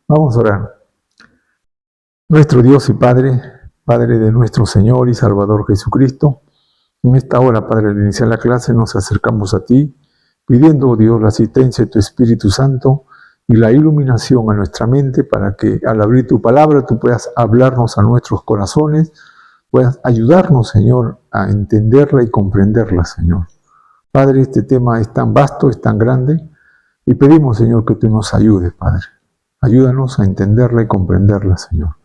Vamos a orar. Nuestro Dios y Padre, Padre de nuestro Señor y Salvador Jesucristo, en esta hora, Padre, al iniciar la clase, nos acercamos a ti, pidiendo, oh Dios, la asistencia de tu Espíritu Santo y la iluminación a nuestra mente para que al abrir tu palabra tú puedas hablarnos a nuestros corazones, puedas ayudarnos, Señor, a entenderla y comprenderla, Señor. Padre, este tema es tan vasto, es tan grande, y pedimos, Señor, que tú nos ayudes, Padre. Ayúdanos a entenderla y comprenderla, Señor.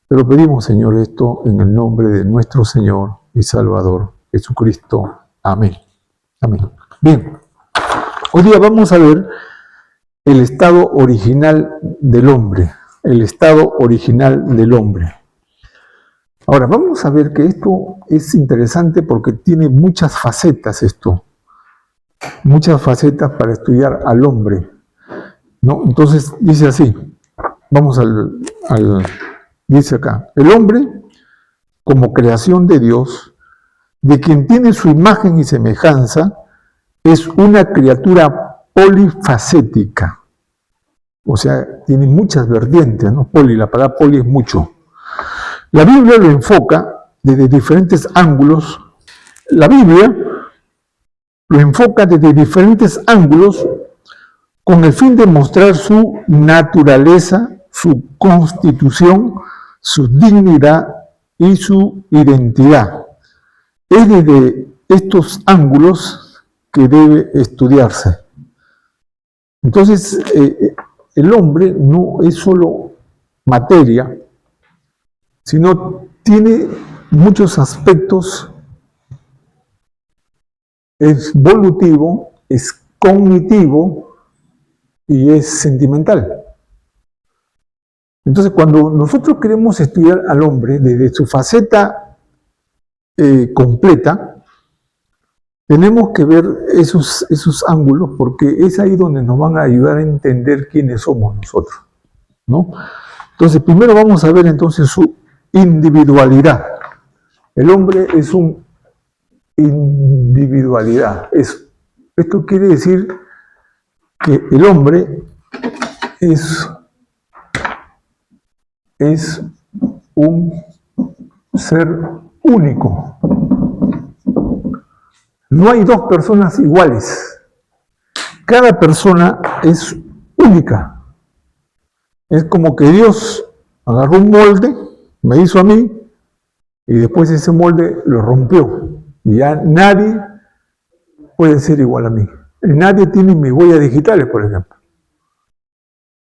Te lo pedimos, Señor, esto en el nombre de nuestro Señor y Salvador Jesucristo. Amén. Amén. Bien, hoy día vamos a ver el estado original del hombre. El estado original del hombre. Ahora, vamos a ver que esto es interesante porque tiene muchas facetas esto. Muchas facetas para estudiar al hombre, ¿no? Entonces, dice así. Vamos dice acá. El hombre, como creación de Dios, de quien tiene su imagen y semejanza, es una criatura polifacética. O sea, tiene muchas vertientes, ¿no? La palabra poli es mucho. La Biblia lo enfoca desde diferentes ángulos. La Biblia lo enfoca desde diferentes ángulos con el fin de mostrar su naturaleza, su constitución, su dignidad y su identidad. Es desde estos ángulos que debe estudiarse. Entonces, el hombre no es solo materia, sino tiene muchos aspectos. Es volutivo, es cognitivo y es sentimental. Entonces, cuando nosotros queremos estudiar al hombre desde su faceta completa, tenemos que ver esos ángulos porque es ahí donde nos van a ayudar a entender quiénes somos nosotros, ¿no? Entonces, primero vamos a ver entonces su individualidad. El hombre es una individualidad. Esto quiere decir que el hombre es un ser único. No hay dos personas iguales. Cada persona es única. Es como que Dios agarró un molde, me hizo a mí, y después ese molde lo rompió. Y ya nadie puede ser igual a mí. Nadie tiene mis huellas digitales, por ejemplo.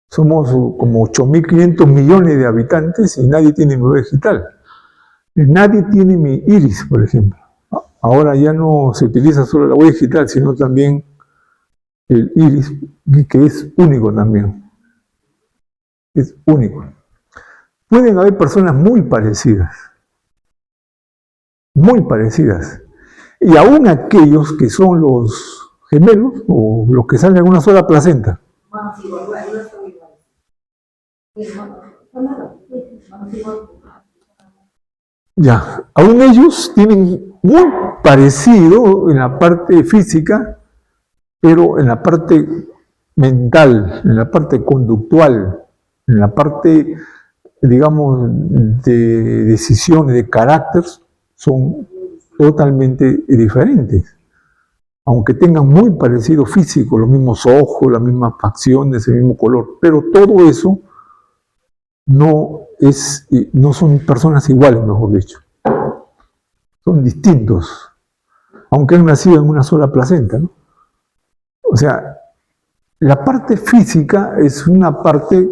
Somos como 8.500 millones de habitantes y nadie tiene mi huella digital. Nadie tiene mi iris, por ejemplo. Ahora ya no se utiliza solo la huella digital, sino también el iris, que es único también. Es único. Pueden haber personas muy parecidas. Muy parecidas. Y aún aquellos que son los gemelos, o los que salen en una sola placenta. Ya, aún ellos tienen muy parecido en la parte física, pero en la parte mental, en la parte conductual, en la parte, digamos, de decisiones, de carácter, son totalmente diferentes. Aunque tengan muy parecido físico, los mismos ojos, las mismas facciones, el mismo color, pero todo eso no son personas iguales, mejor dicho. Son distintos, aunque han nacido en una sola placenta, ¿no? O sea, la parte física es una parte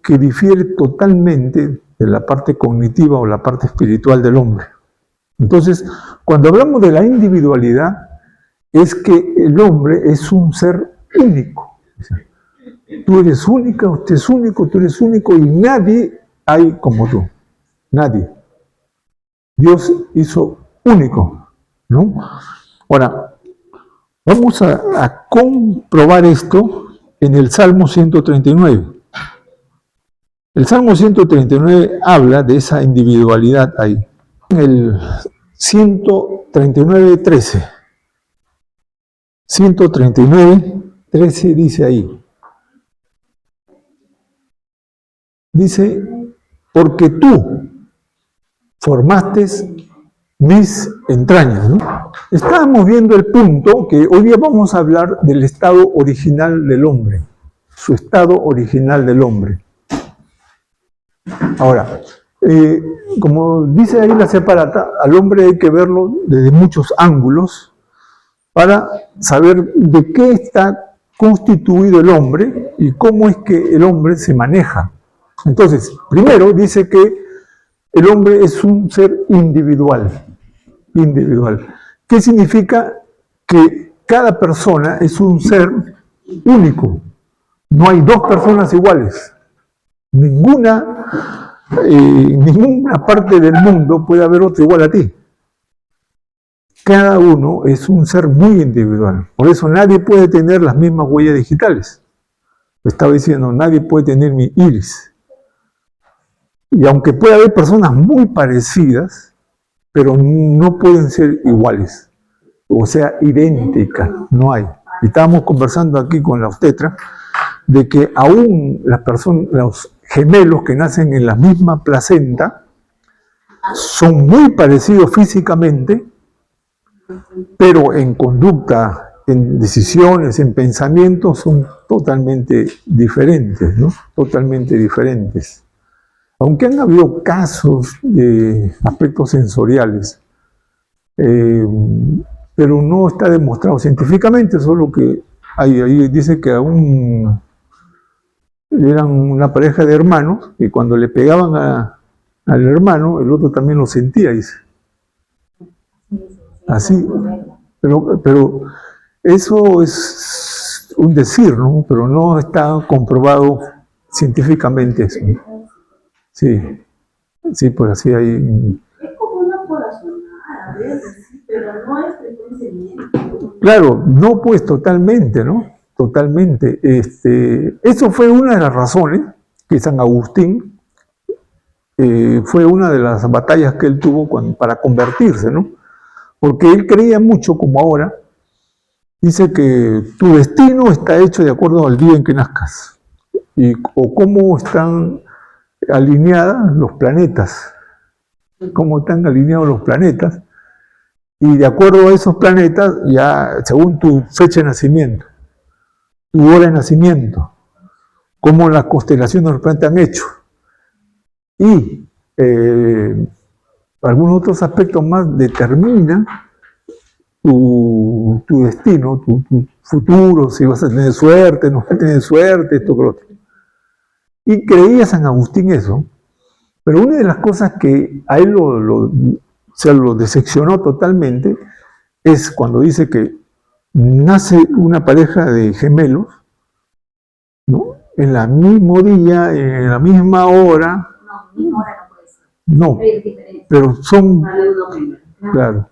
que difiere totalmente de la parte cognitiva o la parte espiritual del hombre. Entonces, cuando hablamos de la individualidad, es que el hombre es un ser único. O sea, tú eres única, usted es único, tú eres único y nadie hay como tú. Nadie. Dios hizo único, ¿no? Ahora, vamos a comprobar esto en el Salmo 139. El Salmo 139 habla de esa individualidad ahí. En el 139:13. 139:13 dice ahí. dice, porque tú formaste mis entrañas, ¿no? Estábamos viendo el punto que hoy día vamos a hablar del estado original del hombre, su estado original del hombre. Ahora, como dice ahí la separata, al hombre hay que verlo desde muchos ángulos para saber de qué está constituido el hombre y cómo es que el hombre se maneja. Entonces, primero dice que el hombre es un ser individual. ¿Qué significa? Que cada persona es un ser único. No hay dos personas iguales. Ninguna parte del mundo puede haber otro igual a ti. Cada uno es un ser muy individual. Por eso nadie puede tener las mismas huellas digitales. Estaba diciendo, nadie puede tener mi iris. Y aunque puede haber personas muy parecidas, pero no pueden ser iguales. O sea, idénticas. No hay. Y estábamos conversando aquí con la obstetra de que aún los gemelos que nacen en la misma placenta son muy parecidos físicamente, pero en conducta, en decisiones, en pensamientos son totalmente diferentes, ¿no? Totalmente diferentes. Aunque han habido casos de aspectos sensoriales, pero no está demostrado científicamente, solo que ahí dice que aún eran una pareja de hermanos y cuando le pegaban al hermano, el otro también lo sentía, dice. Así, pero eso es un decir, ¿no? Pero no está comprobado científicamente eso. Sí, pues así hay. Es como una corazonada a veces, pero no es frecuentemente. Claro, no pues totalmente, ¿no? Totalmente. Eso fue una de las razones que San Agustín fue una de las batallas que él tuvo para convertirse, ¿no? Porque él creía mucho, como ahora, dice que tu destino está hecho de acuerdo al día en que nazcas, o cómo están alineadas los planetas, cómo están alineados los planetas, y de acuerdo a esos planetas, ya según tu fecha de nacimiento, tu hora de nacimiento, cómo las constelaciones de los planetas han hecho, y algunos otros aspectos más determinan tu destino, tu futuro, si vas a tener suerte, no vas a tener suerte, esto que lo otro. Y creía San Agustín eso, pero una de las cosas que a él lo decepcionó totalmente es cuando dice que nace una pareja de gemelos, ¿no? En el mismo día, en la misma hora. No, misma hora no puede ser. No, pero son. Claro.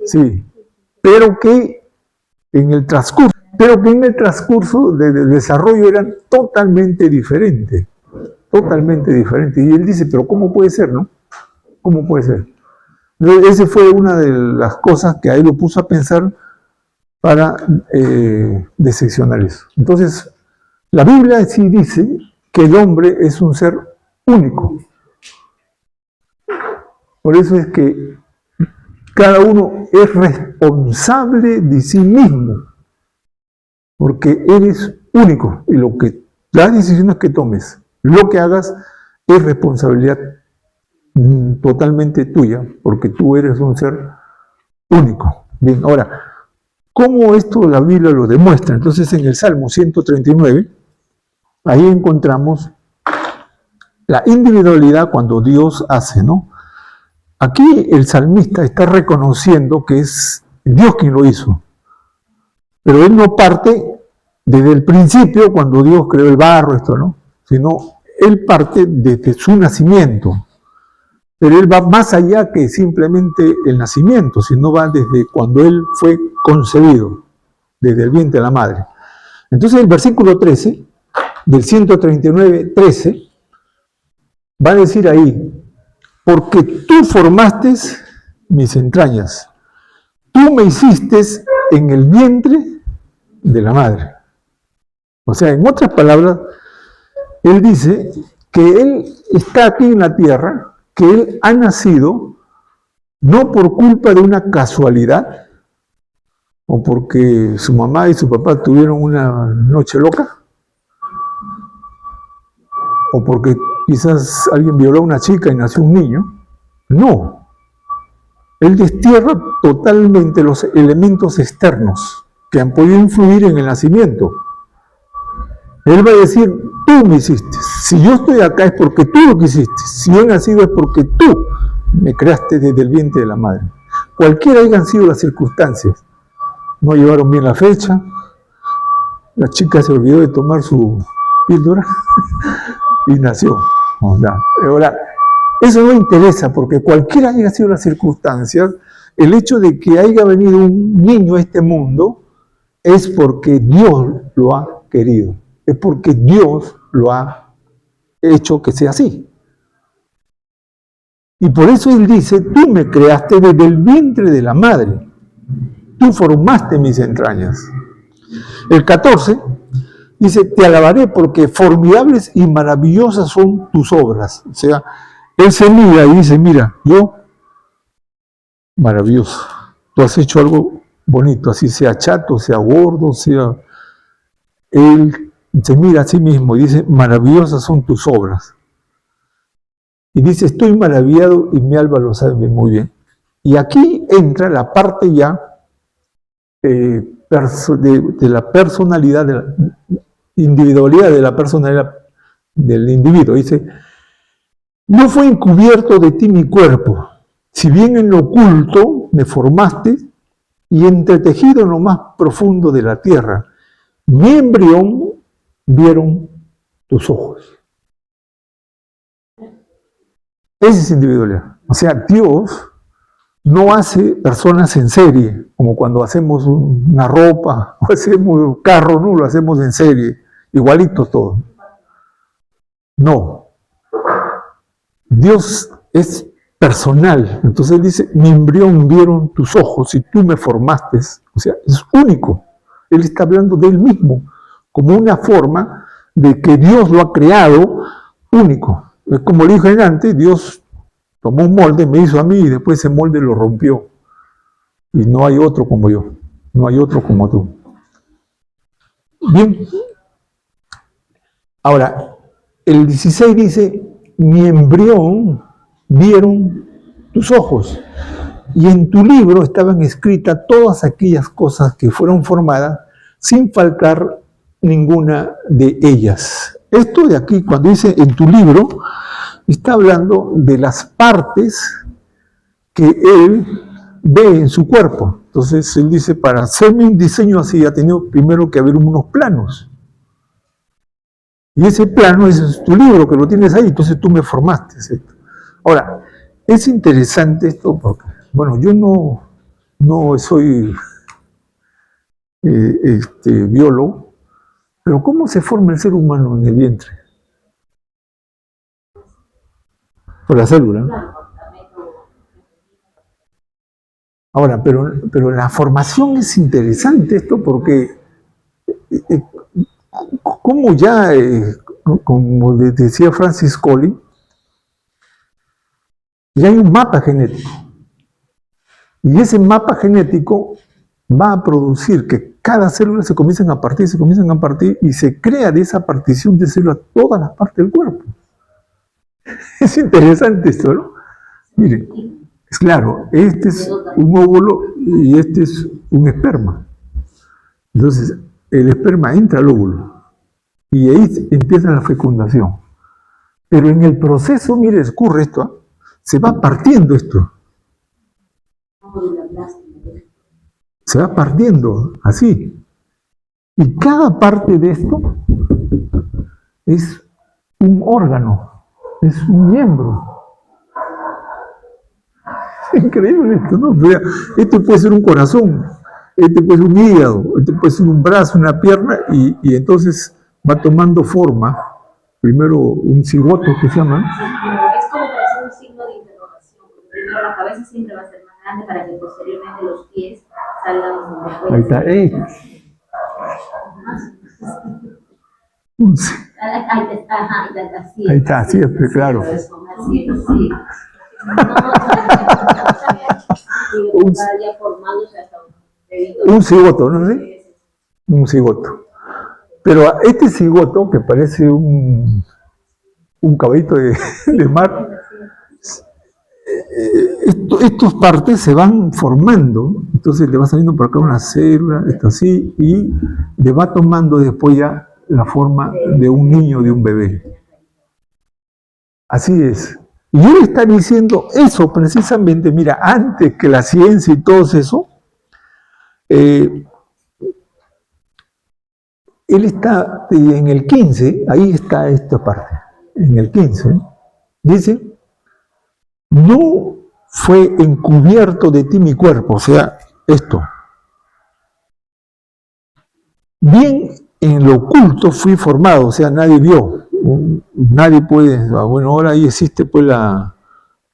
Sí, pero que en el transcurso del desarrollo eran totalmente diferentes. Y él dice, pero ¿cómo puede ser, no? ¿Cómo puede ser? Entonces, esa fue una de las cosas que a él lo puso a pensar para diseccionar eso. Entonces, la Biblia sí dice que el hombre es un ser único. Por eso es que cada uno es responsable de sí mismo, porque eres único y las decisiones que tomes, lo que hagas, es responsabilidad totalmente tuya, porque tú eres un ser único. Bien, ahora, ¿cómo esto la Biblia lo demuestra? Entonces, en el Salmo 139, ahí encontramos la individualidad cuando Dios hace, ¿no? Aquí el salmista está reconociendo que es Dios quien lo hizo, pero él no parte desde el principio cuando Dios creó el barro, esto, ¿no? Sino él parte desde su nacimiento, pero él va más allá que simplemente el nacimiento, sino va desde cuando él fue concebido, desde el vientre de la madre. Entonces el versículo 13 del 139, 13, va a decir ahí, porque tú formaste mis entrañas, tú me hiciste en el vientre de la madre. O sea, en otras palabras, él dice que él está aquí en la tierra, que él ha nacido no por culpa de una casualidad, o porque su mamá y su papá tuvieron una noche loca, o porque quizás alguien violó a una chica y nació un niño. No. Él destierra totalmente los elementos externos que han podido influir en el nacimiento. Él va a decir, tú me hiciste. Si yo estoy acá es porque tú lo quisiste. Si yo he nacido es porque tú me creaste desde el vientre de la madre. Cualquiera hayan sido las circunstancias. No llevaron bien la fecha, la chica se olvidó de tomar su píldora y nació. Ahora, eso no interesa porque cualquiera haya sido las circunstancias, el hecho de que haya venido un niño a este mundo es porque Dios lo ha querido, es porque Dios lo ha hecho que sea así. Y por eso Él dice, tú me creaste desde el vientre de la madre, tú formaste mis entrañas. El 14 dice, te alabaré porque formidables y maravillosas son tus obras. O sea, Él se mira y dice, mira, yo, maravilloso, tú has hecho algo bonito, así sea chato, sea gordo, sea... Él se mira a sí mismo y dice, maravillosas son tus obras. Y dice, estoy maravillado y mi alma lo sabe muy bien. Y aquí entra la parte ya de la personalidad, de la individualidad de la personalidad del individuo. Dice, no fue encubierto de ti mi cuerpo, si bien en lo oculto me formaste y entretejido en lo más profundo de la tierra, mi embrión vieron tus ojos. Esa es individualidad. O sea, Dios no hace personas en serie, como cuando hacemos una ropa o hacemos un carro, no, lo hacemos en serie, igualitos todos. No. Dios es personal. Entonces Él dice, mi embrión vieron tus ojos y tú me formaste. O sea, es único. Él está hablando de Él mismo, como una forma de que Dios lo ha creado único. Es como le dije antes, Dios tomó un molde, me hizo a mí y después ese molde lo rompió. Y no hay otro como yo, no hay otro como tú. Bien. Ahora, el 16 dice, mi embrión vieron tus ojos. Y en tu libro estaban escritas todas aquellas cosas que fueron formadas sin faltar ninguna de ellas. Esto de aquí, cuando dice en tu libro, está hablando de las partes que él ve en su cuerpo. Entonces él dice, para hacerme un diseño así ha tenido primero que haber unos planos. Y ese plano es tu libro, que lo tienes ahí, entonces tú me formaste, ¿cierto? Ahora, es interesante esto porque, bueno, yo no soy biólogo, pero ¿cómo se forma el ser humano en el vientre? Por la célula, ¿no? Ahora, pero la formación es interesante esto porque, como ya, como decía Francis Collins, ya hay un mapa genético. Y ese mapa genético va a producir que cada célula se comiencen a partir y se crea de esa partición de células todas las partes del cuerpo. Es interesante esto, ¿no? Miren, es claro, este es un óvulo y este es un esperma. Entonces, el esperma entra al óvulo y ahí empieza la fecundación. Pero en el proceso, mire, ocurre esto, ¿eh? Se va partiendo esto. Se va partiendo así. Y cada parte de esto es un órgano, es un miembro. Increíble esto, ¿no? O sea, este puede ser un corazón, este puede ser un hígado, este puede ser un brazo, una pierna, y entonces va tomando forma. Primero un cigoto que se llama. Es como para hacer un signo de interrogación. Primero la cabeza siempre va a ser más grande para que posteriormente los pies salgan después. Ahí está. Sí. Así Ahí está, siempre, claro. Así es, sí. Un, un cigoto, ¿no? ¿Sí? Un cigoto. Pero a este cigoto, que parece un caballito de mar, estas partes se van formando, entonces le va saliendo por acá una célula, esto así, y le va tomando después ya la forma de un niño, de un bebé. Así es. Y él está diciendo eso precisamente, mira, antes que la ciencia y todo eso, él está en el 15, ahí está esta parte, en el 15, dice, no fue encubierto de ti mi cuerpo, o sea, esto. Bien en lo oculto fui formado, o sea, nadie vio, nadie puede, bueno, ahora ahí existe pues la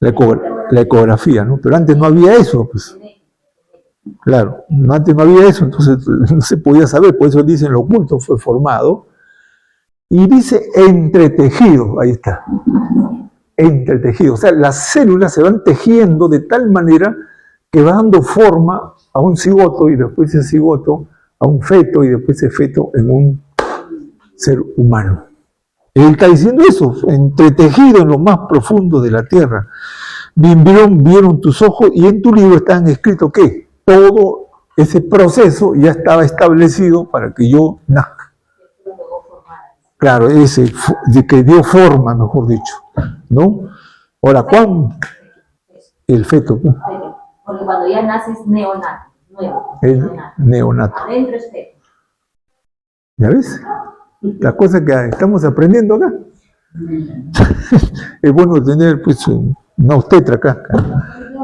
ecografía, ¿no? Pero antes no había eso, pues. Claro, antes no había eso, entonces no se podía saber, por eso dicen lo oculto fue formado. Y dice entretejido, ahí está, entretejido. O sea, las células se van tejiendo de tal manera que va dando forma a un cigoto y después ese cigoto a un feto y después ese feto en un ser humano. Él está diciendo eso, entretejido en lo más profundo de la tierra. Vieron tus ojos y en tu libro están escritos que todo ese proceso ya estaba establecido para que yo nazca. Claro, ese de que dio forma, mejor dicho, ¿no? Ahora, ¿cuándo? El feto. Porque cuando ya naces neonato, nuevo. El neonato. Adentro es feto. ¿Ya ves? La cosa que estamos aprendiendo acá. Es bueno tener pues una obstetra acá.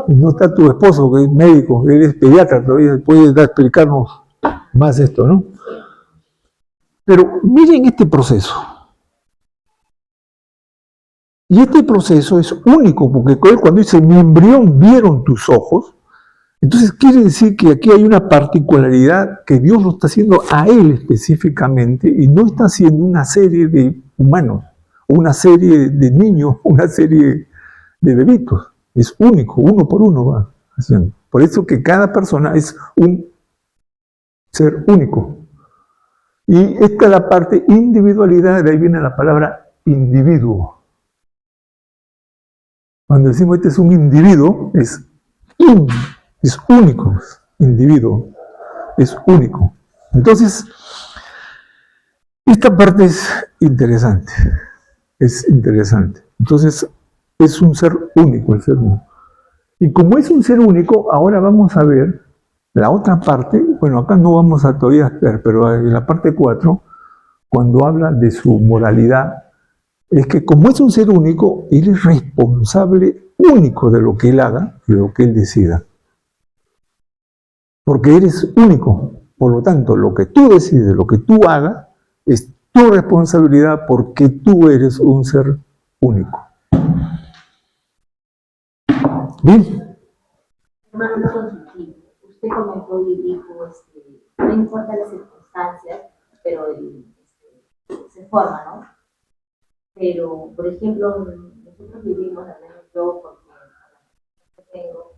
No está tu esposo, que es médico, él es pediatra, todavía puede explicarnos más esto, ¿no? Pero miren este proceso. Y este proceso es único, porque cuando dice, mi embrión vieron tus ojos, entonces quiere decir que aquí hay una particularidad que Dios lo está haciendo a él específicamente y no está haciendo una serie de humanos, una serie de niños, una serie de bebitos. Es único, uno por uno va haciendo. Por eso que cada persona es un ser único. Y esta es la parte individualidad, de ahí viene la palabra individuo. Cuando decimos este es un individuo, es único, individuo, es único. Entonces, esta parte es interesante. Entonces, es un ser único, el ser único. Y como es un ser único, ahora vamos a ver la otra parte, bueno, acá no vamos a todavía ver, pero en la parte 4, cuando habla de su moralidad, es que como es un ser único, él es responsable único de lo que él haga, de lo que él decida. Porque eres único. Por lo tanto, lo que tú decides, lo que tú hagas, es tu responsabilidad porque tú eres un ser único. ¿Bien? Hermano consultivo, usted comentó y dijo, no importa las circunstancias, pero se forma, ¿no? Pero, por ejemplo, nosotros vivimos, al menos yo, porque tengo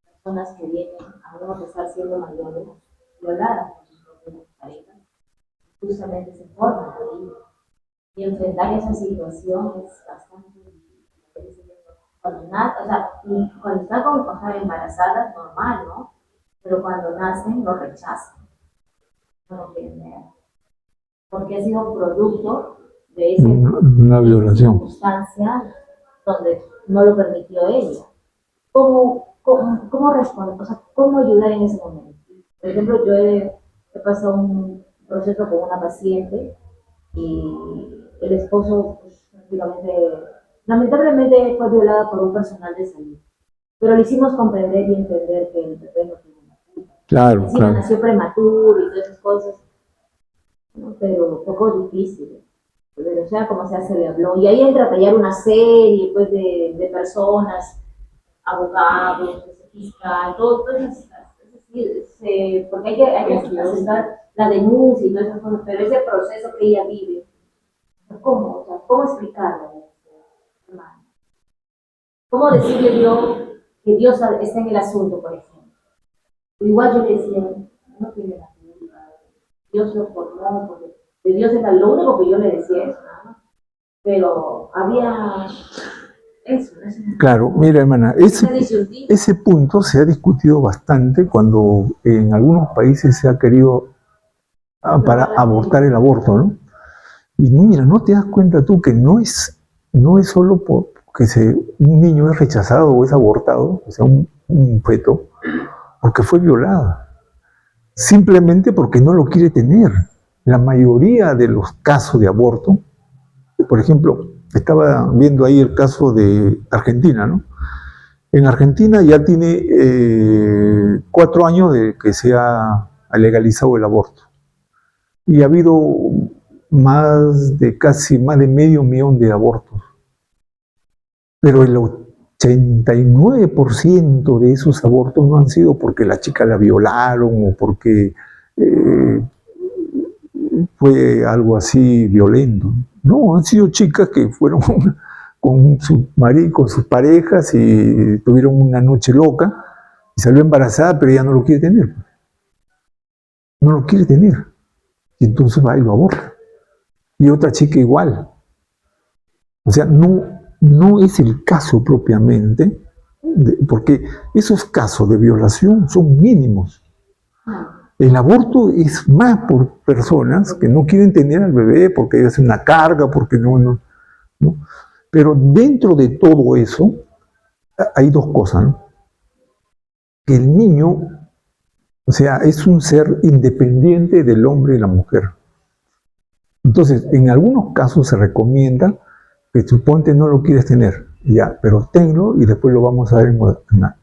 personas que vienen a pesar siendo mayores, violadas por sus propias parejas, justamente se forman ahí. Y enfrentar esa situación es bastante difícil. Cuando están embarazadas, normal, ¿no? Pero cuando nacen, lo rechazan. No lo quieren ver. Porque ha sido producto de una violación. Circunstancia donde no lo permitió ella. ¿Cómo responder? O sea, ¿cómo ayudar en ese momento? Por ejemplo, yo he pasado un proceso con una paciente y el esposo, pues, lamentablemente fue violada por un personal de salud. Pero le hicimos comprender y entender que el bebé no tiene una culpa. Claro, claro. Nació prematuro y todas esas cosas, ¿no? Pero un poco difícil. Pero sea como sea, se le habló. Y ahí entra a tallar una serie pues, de personas, abogados, fiscal, todo eso. Porque hay que aceptar la denuncia y todas esas cosas, pero ese proceso que ella vive ¿cómo? O sea, ¿cómo explicarlo, hermano? ¿Cómo decirle yo que Dios está en el asunto, por ejemplo? Igual yo le decía, no tiene la culpa, Dios lo formó, porque de Dios era lo único que yo le decía eso, ¿no? Pero había eso. Claro, mira hermana, ese punto se ha discutido bastante cuando en algunos países se ha querido para abortar el aborto, ¿no? Y mira, ¿no te das cuenta tú que no es solo porque un niño es rechazado o es abortado, o sea, un feto, porque fue violada? Simplemente porque no lo quiere tener. La mayoría de los casos de aborto, por ejemplo, estaba viendo ahí el caso de Argentina, ¿no? En Argentina ya tiene 4 años de que se ha legalizado el aborto. Y ha habido más de medio millón de abortos. Pero el 89% de esos abortos no han sido porque la chica la violaron o porque fue algo así violento. No, han sido chicas que fueron con su marido, con sus parejas y tuvieron una noche loca y salió embarazada, pero ella no lo quiere tener. No lo quiere tener. Y entonces va y lo aborta. Y otra chica igual. O sea, no es el caso propiamente, porque esos casos de violación son mínimos. El aborto es más por personas que no quieren tener al bebé porque es una carga, porque no. Pero dentro de todo eso hay dos cosas, ¿no? Que el niño, o sea, es un ser independiente del hombre y la mujer. Entonces, en algunos casos se recomienda que suponte no lo quieres tener, ya, pero tenlo y después lo vamos a dar en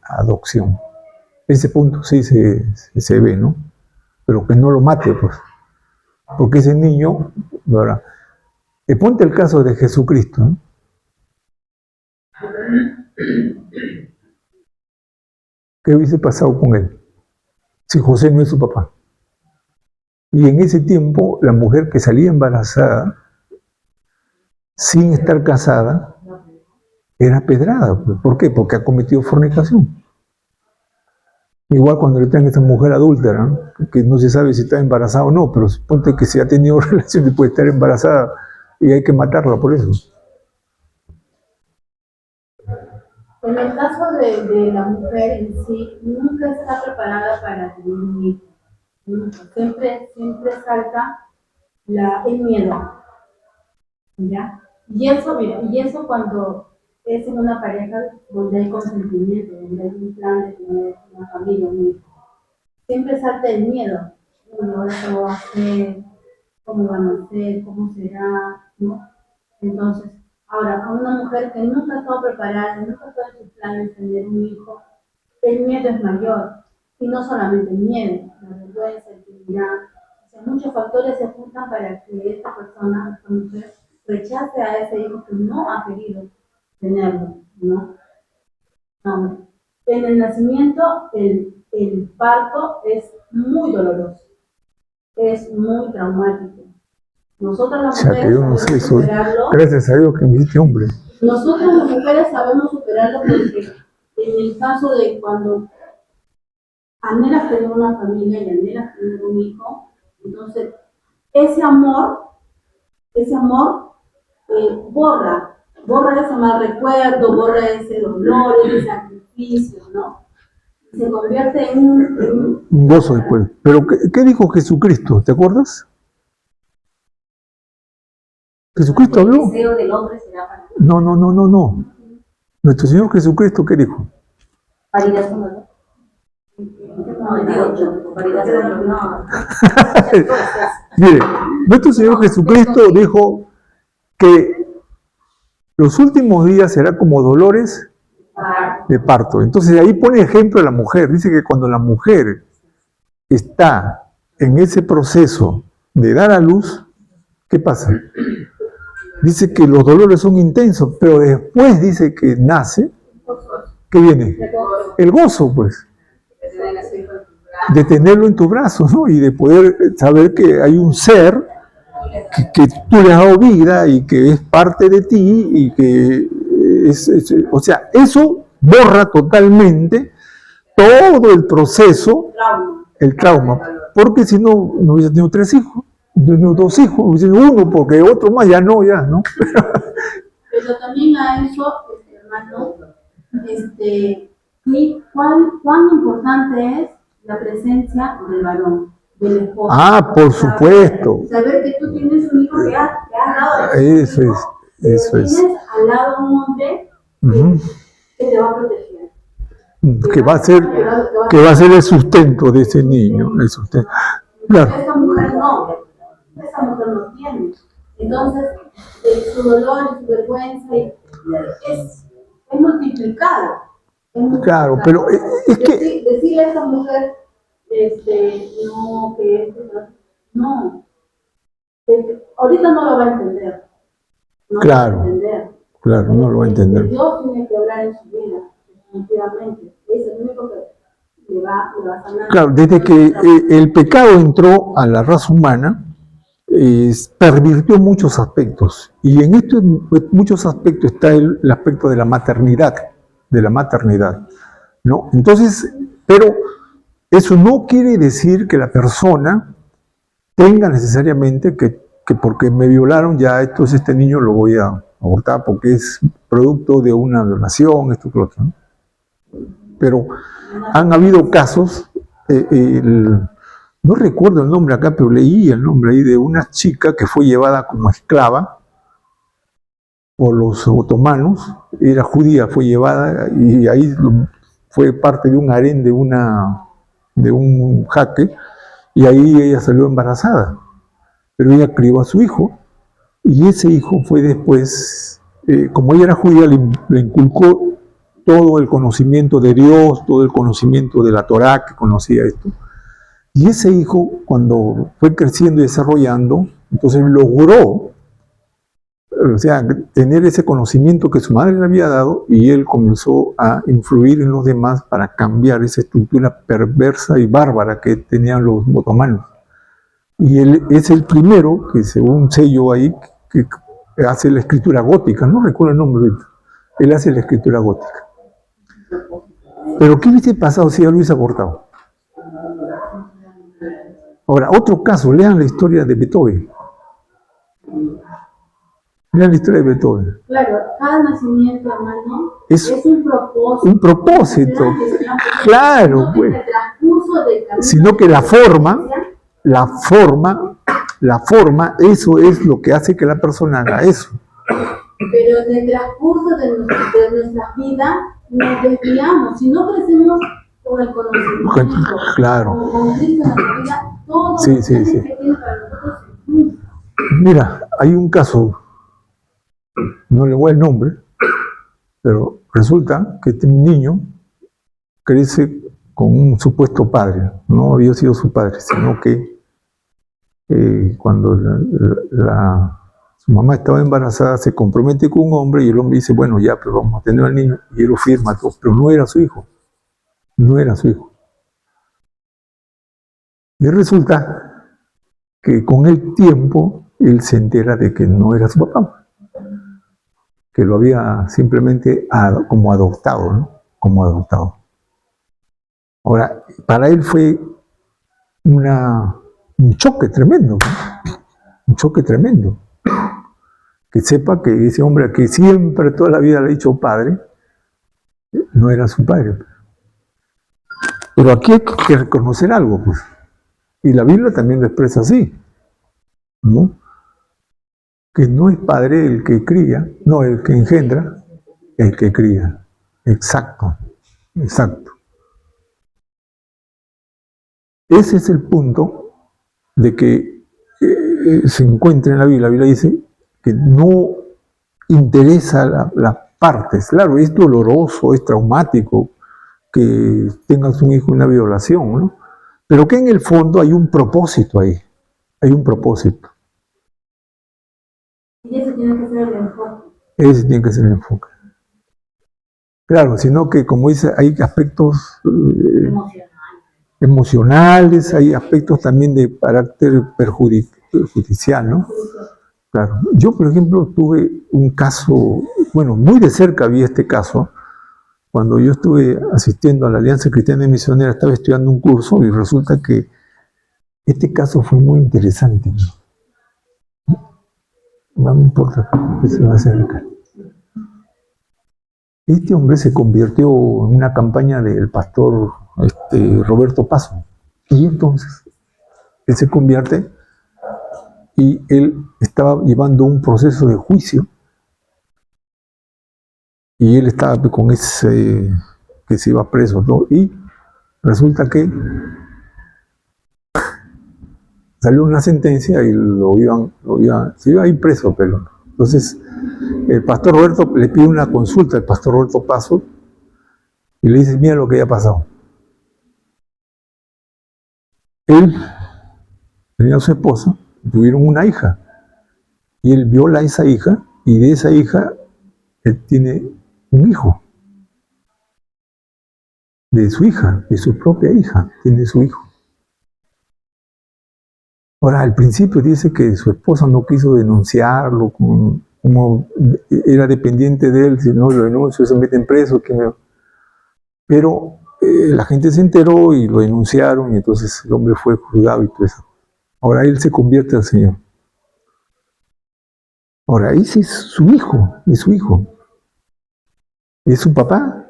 adopción. Ese punto sí se ve, ¿no? Pero que no lo mate, pues. Porque ese niño, ¿verdad? Ponte el caso de Jesucristo, ¿no? ¿Qué hubiese pasado con él si José no es su papá? Y en ese tiempo, la mujer que salía embarazada, sin estar casada, era pedrada. ¿Por qué? Porque ha cometido fornicación. Igual cuando le traen a esa mujer adúltera, ¿no? Que no se sabe si está embarazada o no, pero suponte que si ha tenido relaciones puede estar embarazada y hay que matarla por eso. En el caso de la mujer en sí, nunca está preparada para tener un hijo. Siempre salta el miedo. ¿Ya? Y eso cuando es en una pareja donde hay consentimiento, donde hay un plan de tener una familia, un hijo. Siempre salta el miedo. Ahora qué voy a hacer, cómo van a hacer, cómo será, ¿no? Entonces, ahora, a una mujer que nunca ha estado preparada, nunca ha estado en sus planes tener un hijo, el miedo es mayor. Y no solamente el miedo, la vergüenza, el timidez. O sea, muchos factores se juntan para que esta persona, esta mujer, rechace a ese hijo que no ha querido tenerlo, ¿no? Ahora, en el nacimiento, el parto es muy doloroso, es muy traumático. Nosotras las mujeres yo sabemos superarlo. Gracias a Dios que me hiciste hombre. Nosotras las mujeres sabemos superarlo porque en el caso de cuando anhelas tener una familia y anhelas tener un hijo, entonces ese amor borra ese mal recuerdo, borra ese dolor, ese sacrificio, ¿no? Se convierte en un gozo después. Pero ¿qué dijo Jesucristo? ¿Te acuerdas? Jesucristo habló. El deseo del hombre será para... No. Nuestro Señor Jesucristo, ¿qué dijo? Parirás con dolor. Mire, nuestro Señor Jesucristo dijo que los últimos días será como dolores de parto. Entonces ahí pone ejemplo a la mujer. Dice que cuando la mujer está en ese proceso de dar a luz, ¿qué pasa? Dice que los dolores son intensos, pero después dice que nace, ¿qué viene? El gozo, pues. De tenerlo en tu brazo, ¿no? Y de poder saber que hay un ser que tú le has dado vida y que es parte de ti y que o sea, eso borra totalmente todo el proceso, el trauma, porque si no, no hubiese tenido 3 hijos, no tenido 2 hijos, hubiese tenido 1, porque otro más ya no. Pero también a eso, hermano, ¿y cuán importante es la presencia del varón, del esposo? Ah, por supuesto. Saber que tú tienes un hijo que has dado. Eso es. Tienes al lado un hombre que te va a proteger. Que va a ser el sustento de ese niño. El sustento. Claro. Esta mujer no tiene. Entonces, su dolor, su vergüenza es multiplicado. Claro, pero es que... Decirle a esa mujer, no, ahorita no lo va a entender. Claro, no lo va a entender. Dios tiene que hablar en su vida, definitivamente. Es el único que le va a sanar. Claro, desde que el pecado entró a la raza humana, pervirtió muchos aspectos. Y en estos muchos aspectos está el aspecto de la maternidad, ¿no? Entonces, pero eso no quiere decir que la persona tenga necesariamente que porque me violaron ya, entonces este niño lo voy a abortar porque es producto de una violación, esto que lo otro, ¿no? Pero han habido casos, no recuerdo el nombre acá, pero leí el nombre ahí de una chica que fue llevada como esclava por los otomanos, era judía, fue llevada y ahí fue parte de un harén de un jaque, y ahí ella salió embarazada. Pero ella crió a su hijo, y ese hijo fue después, como ella era judía, le inculcó todo el conocimiento de Dios, todo el conocimiento de la Torá, que conocía esto. Y ese hijo, cuando fue creciendo y desarrollando, entonces logró, o sea, tener ese conocimiento que su madre le había dado, y él comenzó a influir en los demás para cambiar esa estructura perversa y bárbara que tenían los otomanos. Y él es el primero que, según un sello ahí, que hace la escritura gótica, no recuerdo el nombre ahorita, él hace la escritura gótica. Pero ¿qué hubiese pasado si él lo hubiese abortado? Ahora, otro caso, lean la historia de Beethoven. Lean la historia de Beethoven. Claro, cada nacimiento, hermano, es un propósito. Un propósito. Claro, pues. Sino que la forma, eso es lo que hace que la persona haga eso. Pero en el transcurso de nuestra vida nos desviamos. Si no crecemos con el conocimiento, claro, con Cristo en nuestra vida, todo sí. que tiene para nosotros es mucho. Mira, hay un caso, no le voy el nombre, pero resulta que este niño crece con un supuesto padre. No había sido su padre, sino que cuando su mamá estaba embarazada, se compromete con un hombre, y el hombre dice, bueno, ya, pero vamos a tener al niño, y él lo firma todo, pero no era su hijo. No era su hijo. Y resulta que con el tiempo él se entera de que no era su papá, que lo había simplemente como adoptado, ¿no? Como adoptado. Ahora, para él fue un choque tremendo, ¿no? Un choque tremendo. Que sepa que ese hombre que siempre toda la vida le ha dicho padre, no era su padre. Pero aquí hay que reconocer algo, pues. Y la Biblia también lo expresa así, ¿no? Que no es padre el que cría, no, el que engendra, el que cría. Exacto. Ese es el punto de que se encuentra en la Biblia. La Biblia dice que no interesa las partes. Claro, es doloroso, es traumático que tengas un hijo en una violación, ¿no? Pero que en el fondo hay un propósito ahí. Hay un propósito. Y ese tiene que ser el enfoque. Ese tiene que ser el enfoque. Claro, sino que, como dice, hay aspectos emocionales, hay aspectos también de carácter judicial, ¿no? Claro. Yo, por ejemplo, tuve un caso, bueno, muy de cerca vi este caso, cuando yo estuve asistiendo a la Alianza Cristiana y Misionera, estaba estudiando un curso y resulta que este caso fue muy interesante, ¿no? No me importa qué se va a hacer acá. Este hombre se convirtió en una campaña del pastor Roberto Paso. Y entonces, él se convierte y él estaba llevando un proceso de juicio y él estaba con ese que se iba preso, ¿no? Y resulta que salió una sentencia y se iba a ir preso, pero entonces el pastor Roberto le pide una consulta al pastor Roberto Paso y le dice, mira lo que ha pasado. Él tenía a su esposa, tuvieron una hija, y él viola a esa hija, y de esa hija él tiene un hijo. De su hija, de su propia hija, tiene su hijo. Ahora, al principio dice que su esposa no quiso denunciarlo, como era dependiente de él, si no lo denuncio, se mete en preso. Pero la gente se enteró y lo denunciaron, y entonces el hombre fue juzgado y todo eso. Ahora él se convierte al Señor. Ahora, ese es su hijo, es su hijo. Es su papá,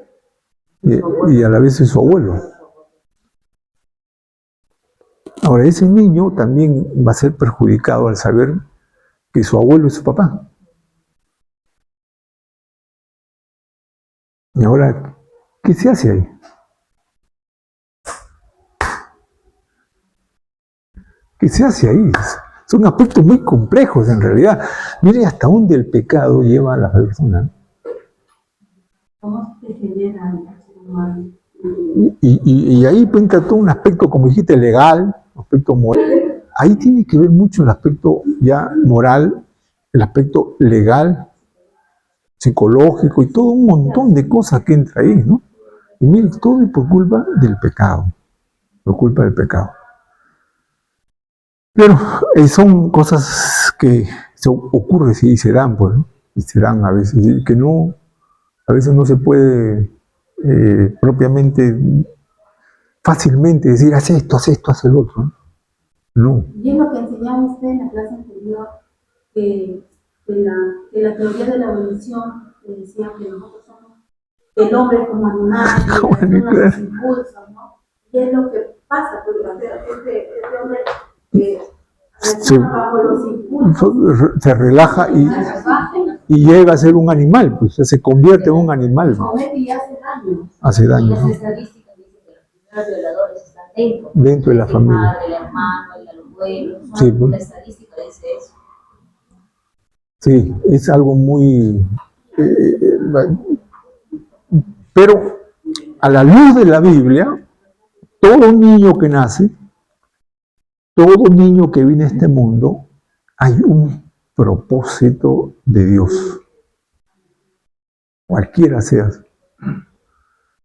y a la vez es su abuelo. Ahora, ese niño también va a ser perjudicado al saber que su abuelo es su papá. Y ahora, ¿qué se hace ahí? ¿Qué se hace ahí? Son aspectos muy complejos en realidad. Mire hasta dónde el pecado lleva a la persona. ¿Cómo se genera el ser humano? Y ahí entra todo un aspecto, como dijiste, legal, aspecto moral. Ahí tiene que ver mucho el aspecto ya moral, el aspecto legal, psicológico y todo un montón de cosas que entra ahí, ¿no? Y mire, todo es por culpa del pecado, por culpa del pecado. Pero son cosas que ocurren y se dan, pues, ¿no? Y se dan a veces, y que no, a veces no se puede propiamente, fácilmente decir, haz esto, haz el otro, ¿no? No. Y es lo que enseñaba usted en la clase anterior, que la teoría de la evolución decía que nosotros somos el hombre como animal, y los impulsos, ¿no? Y es lo que pasa, porque este hombre bajo los impulsos se relaja y llega a ser un animal, pues se convierte en un animal, ¿no? y hace daño. Hace daño, Y las ¿no? estadísticas dicen que los primeros violadores están Dentro de la familia. El padre, el hermano, el abuelo. Sí, pues. La estadística dice eso. Sí, es algo muy... pero a la luz de la Biblia, todo niño que nace, todo niño que viene a este mundo, hay un propósito de Dios. Cualquiera sea.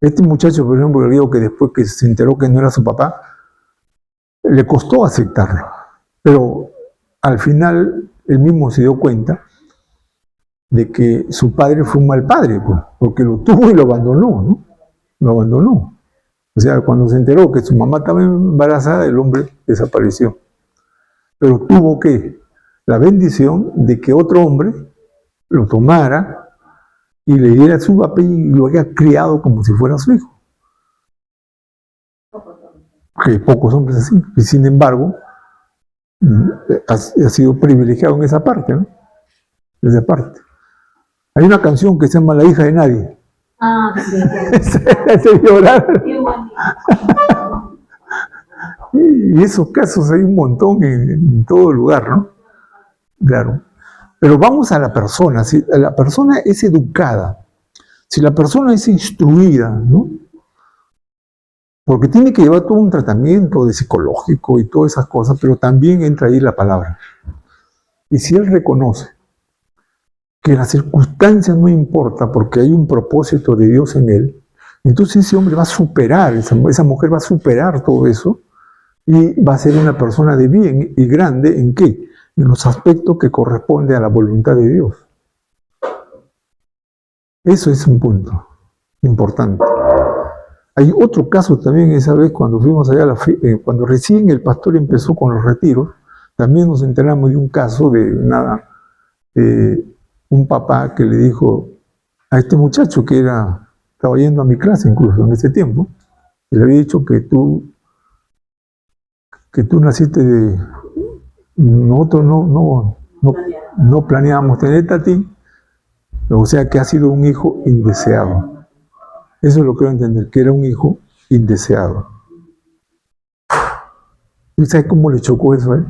Este muchacho, por ejemplo, le digo que después que se enteró que no era su papá, le costó aceptarlo. Pero al final, él mismo se dio cuenta de que su padre fue un mal padre, pues, porque lo tuvo y lo abandonó, ¿no? Lo abandonó. O sea, cuando se enteró que su mamá estaba embarazada, el hombre desapareció. Pero tuvo la bendición de que otro hombre lo tomara y le diera su papel y lo haya criado como si fuera su hijo. Que pocos hombres así. Y sin embargo, ha sido privilegiado en esa parte, ¿no? En esa parte. Hay una canción que se llama La hija de nadie. Ah, sí. Se llorar. Y esos casos hay un montón en todo lugar, ¿no? Claro. Pero vamos a la persona. Si la persona es educada, si la persona es instruida, ¿no? Porque tiene que llevar todo un tratamiento de psicológico y todas esas cosas, pero también entra ahí la palabra. Y si él reconoce que las circunstancias no importan porque hay un propósito de Dios en él, entonces ese hombre va a superar, esa mujer va a superar todo eso y va a ser una persona de bien y grande. ¿En qué? En los aspectos que corresponden a la voluntad de Dios. Eso es un punto importante. Hay otro caso también esa vez cuando fuimos allá, cuando recién el pastor empezó con los retiros, también nos enteramos de un caso de un papá que le dijo a este muchacho que estaba yendo a mi clase incluso en ese tiempo, y le había dicho que tú naciste de... Nosotros no planeábamos tenerte a ti, o sea que ha sido un hijo indeseado. Eso es lo que quiero entender, que era un hijo indeseado. ¿Y sabes cómo le chocó eso a él?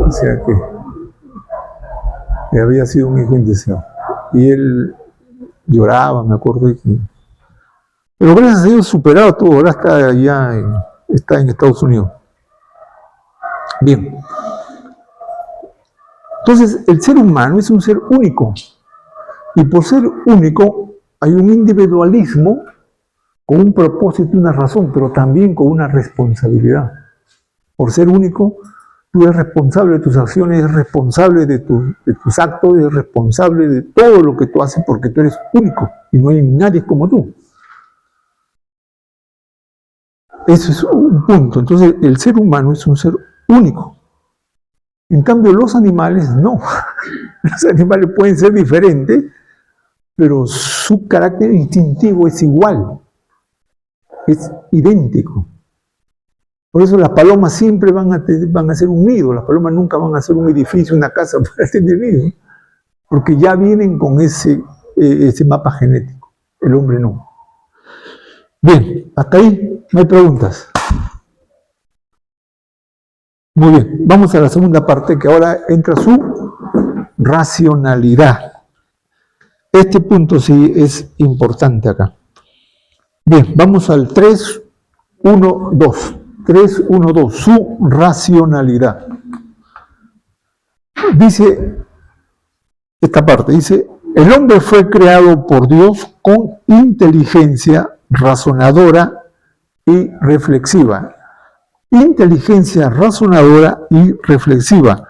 O sea que había sido un hijo indeseado. Y él lloraba, me acuerdo. Pero gracias a Dios superado todo, ahora está en Estados Unidos. Bien. Entonces, el ser humano es un ser único. Y por ser único, hay un individualismo con un propósito y una razón, pero también con una responsabilidad. Por ser único, tú eres responsable de tus acciones, eres responsable de tus actos, eres responsable de todo lo que tú haces porque tú eres único y no hay nadie como tú. Eso es un punto. Entonces, el ser humano es un ser único. En cambio, los animales no. Los animales pueden ser diferentes, pero su carácter instintivo es igual, es idéntico. Por eso las palomas siempre van a ser un nido, las palomas nunca van a ser un edificio, una casa para tener nido, porque ya vienen con ese mapa genético, el hombre no. Bien, hasta ahí no hay preguntas. Muy bien, vamos a la segunda parte que ahora entra su racionalidad. Este punto sí es importante acá. Bien, vamos al 3.1.2. 3.1.2, su racionalidad. Dice esta parte, dice, el hombre fue creado por Dios con inteligencia razonadora y reflexiva. Inteligencia razonadora y reflexiva,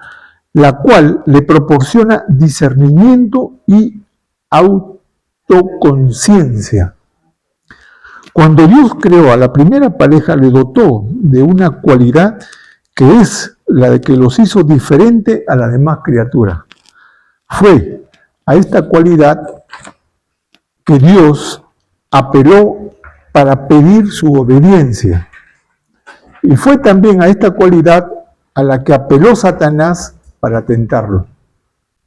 la cual le proporciona discernimiento y autoconciencia. Cuando Dios creó a la primera pareja, le dotó de una cualidad que es la de que los hizo diferente a las demás criaturas. Fue a esta cualidad que Dios apeló para pedir su obediencia. Y fue también a esta cualidad a la que apeló Satanás para tentarlo.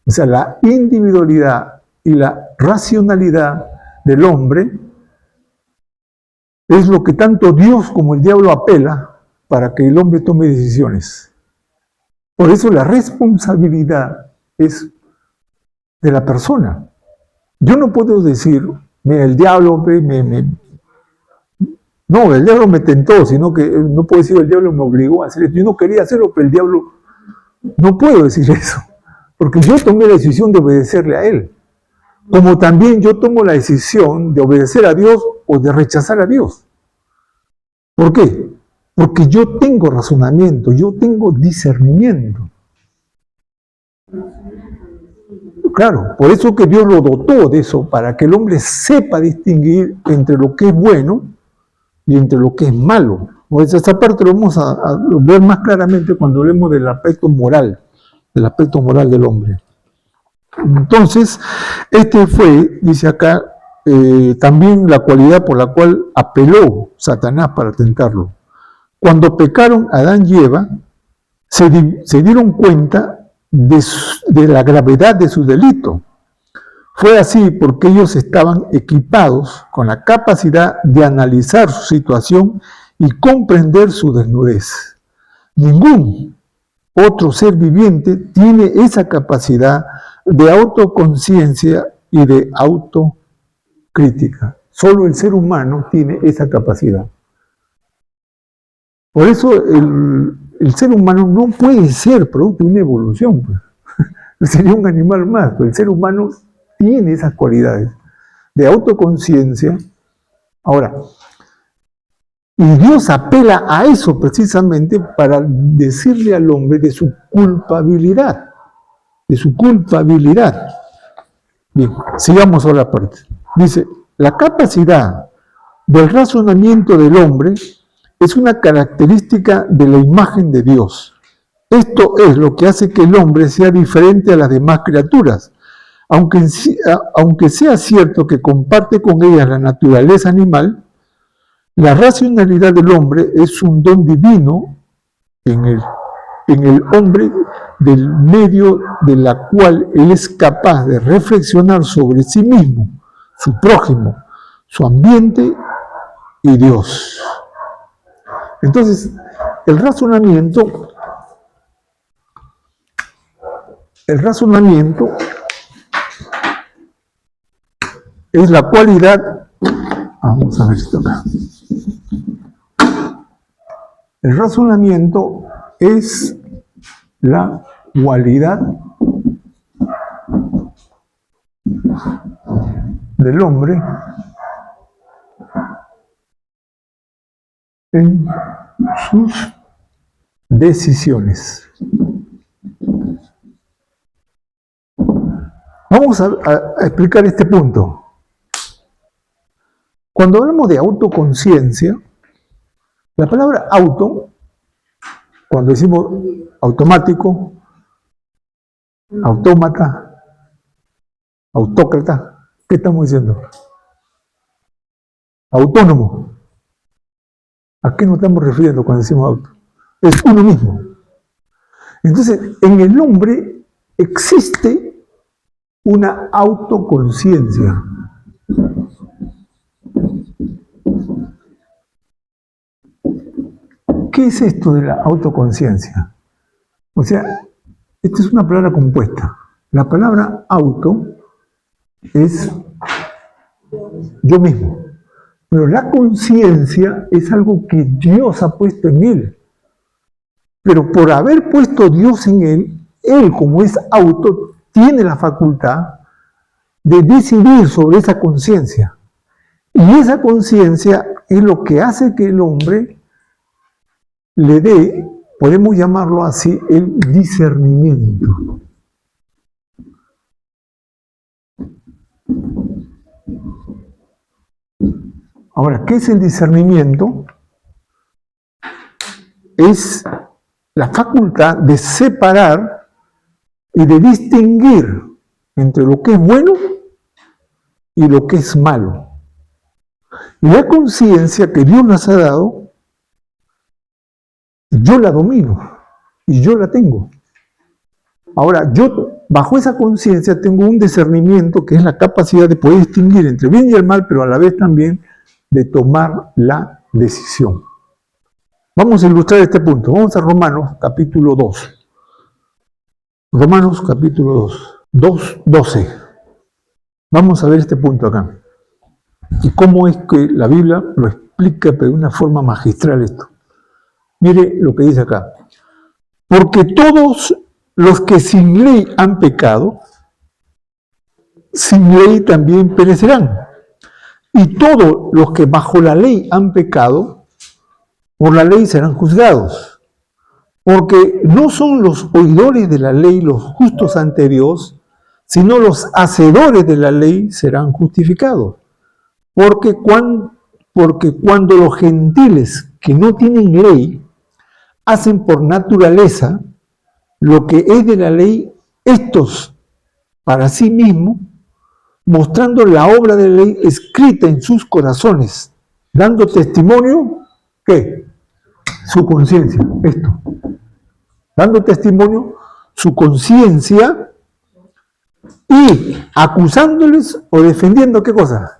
O sea, la individualidad y la racionalidad del hombre es lo que tanto Dios como el diablo apela para que el hombre tome decisiones. Por eso la responsabilidad es de la persona. Yo no puedo decir, mira, el diablo no, el diablo me tentó, sino que no puedo decir el diablo me obligó a hacer esto. Yo no quería hacerlo, pero el diablo, no puedo decir eso, porque yo tomé la decisión de obedecerle a él. Como también yo tomo la decisión de obedecer a Dios o de rechazar a Dios. ¿Por qué? Porque yo tengo razonamiento, yo tengo discernimiento. Claro, por eso que Dios lo dotó de eso, para que el hombre sepa distinguir entre lo que es bueno y entre lo que es malo. Pues esta parte lo vamos a ver más claramente cuando hablemos del aspecto moral del hombre. Entonces, dice acá, también la cualidad por la cual apeló Satanás para tentarlo. Cuando pecaron Adán y Eva, se dieron cuenta de la gravedad de su delito. Fue así porque ellos estaban equipados con la capacidad de analizar su situación y comprender su desnudez. Ningún otro ser viviente tiene esa capacidad de autoconciencia y de autocrítica. Solo el ser humano tiene esa capacidad. Por eso el ser humano no puede ser producto de una evolución. Pues. Sería un animal más. Pues el ser humano tiene esas cualidades de autoconciencia. Ahora, Y Dios apela a eso precisamente para decirle al hombre de su culpabilidad. De su culpabilidad. Bien, sigamos ahora aparte. Dice, la capacidad del razonamiento del hombre es una característica de la imagen de Dios. Esto es lo que hace que el hombre sea diferente a las demás criaturas. Aunque sea cierto que comparte con ellas la naturaleza animal, la racionalidad del hombre es un don divino en el hombre, del medio de la cual él es capaz de reflexionar sobre sí mismo, su prójimo, su ambiente y Dios. Entonces, el razonamiento es la cualidad. Vamos a ver esto acá. El razonamiento es la cualidad del hombre en sus decisiones. Vamos a explicar este punto. Cuando hablamos de autoconciencia, la palabra auto, cuando decimos automático, autómata, autócrata, ¿qué estamos diciendo? Autónomo. ¿A qué nos estamos refiriendo cuando decimos auto? Es uno mismo. Entonces, en el hombre existe una autoconciencia. ¿Qué es esto de la autoconciencia? O sea, esta es una palabra compuesta. La palabra auto es yo mismo. Pero la conciencia es algo que Dios ha puesto en él. Pero por haber puesto Dios en él como es auto, tiene la facultad de decidir sobre esa conciencia. Y esa conciencia es lo que hace que el hombre le dé, podemos llamarlo así, el discernimiento. Ahora, ¿qué es el discernimiento? Es la facultad de separar y de distinguir entre lo que es bueno y lo que es malo. Y la conciencia que Dios nos ha dado, yo la domino y yo la tengo. Ahora, yo bajo esa conciencia tengo un discernimiento que es la capacidad de poder distinguir entre el bien y el mal, pero a la vez también de tomar la decisión. Vamos a ilustrar este punto. Vamos a Romanos capítulo 2. Romanos capítulo 2:12. Vamos a ver este punto acá. Y cómo es que la Biblia lo explica de una forma magistral esto. Mire lo que dice acá. Porque todos los que sin ley han pecado, sin ley también perecerán. Y todos los que bajo la ley han pecado, por la ley serán juzgados. Porque no son los oidores de la ley los justos ante Dios, sino los hacedores de la ley serán justificados. Porque cuando los gentiles que no tienen ley hacen por naturaleza lo que es de la ley, estos para sí mismos, mostrando la obra de la ley escrita en sus corazones, dando testimonio, ¿qué? Su conciencia, esto. Dando testimonio, su conciencia y acusándoles o defendiendo, ¿qué cosa?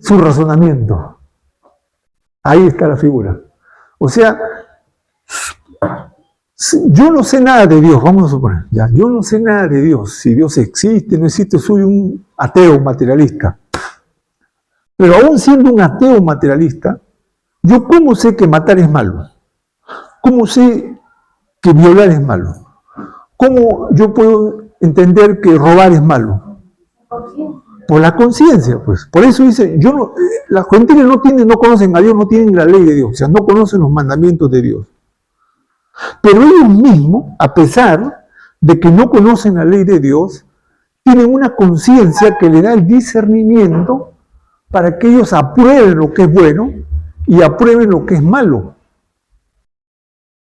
Su razonamiento. Ahí está la figura. O sea, yo no sé nada de Dios, vamos a suponer, ya, yo no sé nada de Dios, si Dios existe, no existe, soy un ateo materialista. Pero aún siendo un ateo materialista, ¿yo cómo sé que matar es malo? ¿Cómo sé que violar es malo? ¿Cómo yo puedo entender que robar es malo? Por la conciencia, pues. Por eso dice, las gentiles no conocen a Dios, no tienen la ley de Dios, o sea, no conocen los mandamientos de Dios. Pero ellos mismos, a pesar de que no conocen la ley de Dios, tienen una conciencia que le da el discernimiento para que ellos aprueben lo que es bueno y aprueben lo que es malo.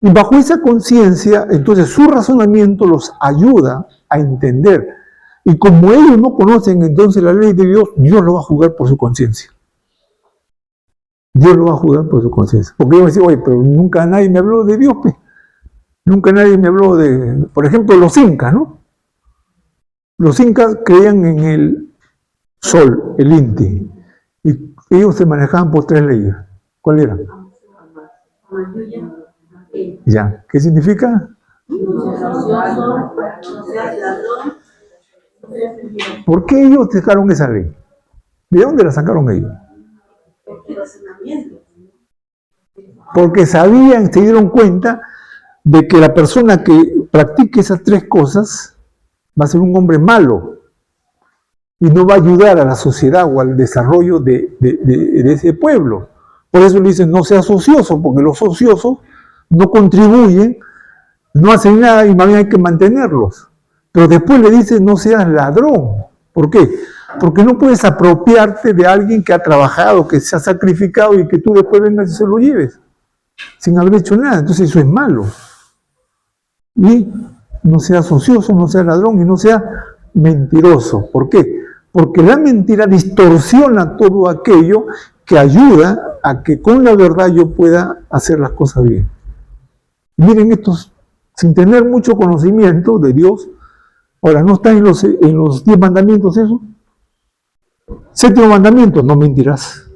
Y bajo esa conciencia, entonces su razonamiento los ayuda a entender. Y como ellos no conocen entonces la ley de Dios, Dios lo va a juzgar por su conciencia. Dios lo va a juzgar por su conciencia. Porque ellos dicen, oye, pero nunca nadie me habló de Dios, pues. Nunca nadie me habló de, por ejemplo, los incas, ¿no? Los incas creían en el sol, el Inti, y ellos se manejaban por 3 leyes. ¿Cuál era? Ya, ¿qué significa? ¿Por qué ellos dejaron esa ley? ¿De dónde la sacaron ellos? Porque sabían, se dieron cuenta de que la persona que practique esas 3 cosas va a ser un hombre malo y no va a ayudar a la sociedad o al desarrollo de ese pueblo. Por eso le dicen, no seas ocioso, porque los ociosos no contribuyen, no hacen nada y más bien hay que mantenerlos. Pero después le dicen, no seas ladrón. ¿Por qué? Porque no puedes apropiarte de alguien que ha trabajado, que se ha sacrificado y que tú después vengas y se lo lleves, sin haber hecho nada. Entonces eso es malo. Y no seas ocioso, no seas ladrón y no seas mentiroso. ¿Por qué? Porque la mentira distorsiona todo aquello que ayuda a que con la verdad yo pueda hacer las cosas bien. Miren estos, sin tener mucho conocimiento de Dios, ahora, ¿no está en los 10 mandamientos eso? 7º mandamiento, no mentirás.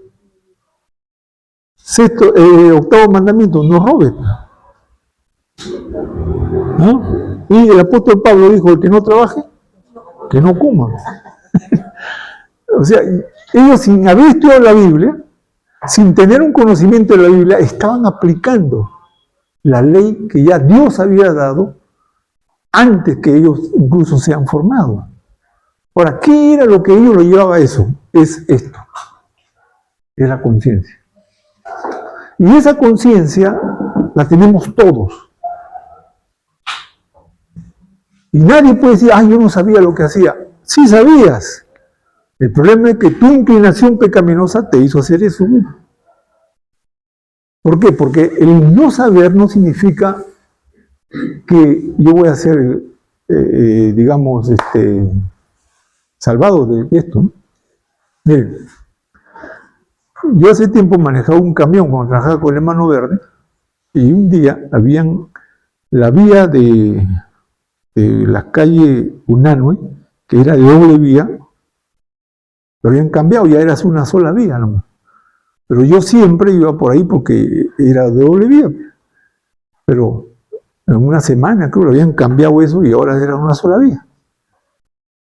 8º mandamiento, no robes. ¿Ah? Y el apóstol Pablo dijo, el que no trabaje, que no coma. O sea, ellos sin haber estudiado la Biblia, sin tener un conocimiento de la Biblia, estaban aplicando la ley que ya Dios había dado antes que ellos incluso sean formados. Ahora, ¿qué era lo que ellos lo llevaba a eso? Es esto, es la conciencia. Y esa conciencia la tenemos todos. Y nadie puede decir, yo no sabía lo que hacía. Sí sabías. El problema es que tu inclinación pecaminosa te hizo hacer eso. ¿Por qué? Porque el no saber no significa que yo voy a ser, digamos, salvado de esto, ¿no? Miren, yo hace tiempo manejaba un camión cuando trabajaba con el hermano Verde, y un día la vía de la calle Unanue, que era de doble vía, lo habían cambiado, ya era una sola vía nomás. Pero yo siempre iba por ahí porque era de doble vía. Pero en una semana creo que lo habían cambiado eso y ahora era una sola vía.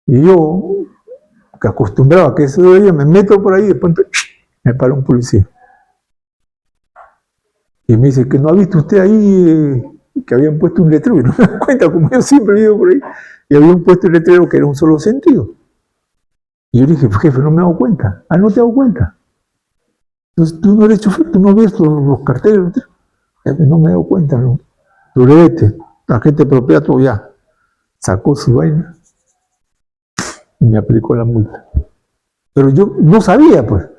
Y yo, que acostumbraba a que eso de ella, me meto por ahí y después me para un policía. Y me dice, ¿que no ha visto usted ahí que habían puesto un letrero? Y no me da cuenta, como yo siempre vivo por ahí, y habían puesto el letrero que era un solo sentido. Y yo le dije, jefe, no me he dado cuenta. ¿No te has dado cuenta? Entonces tú no eres chofer, tú no ves los carteles. Jefe, no me he dado cuenta, ¿no? Durete, agente de propiedad, todo ya. Sacó su vaina y me aplicó la multa. Pero yo no sabía, pues.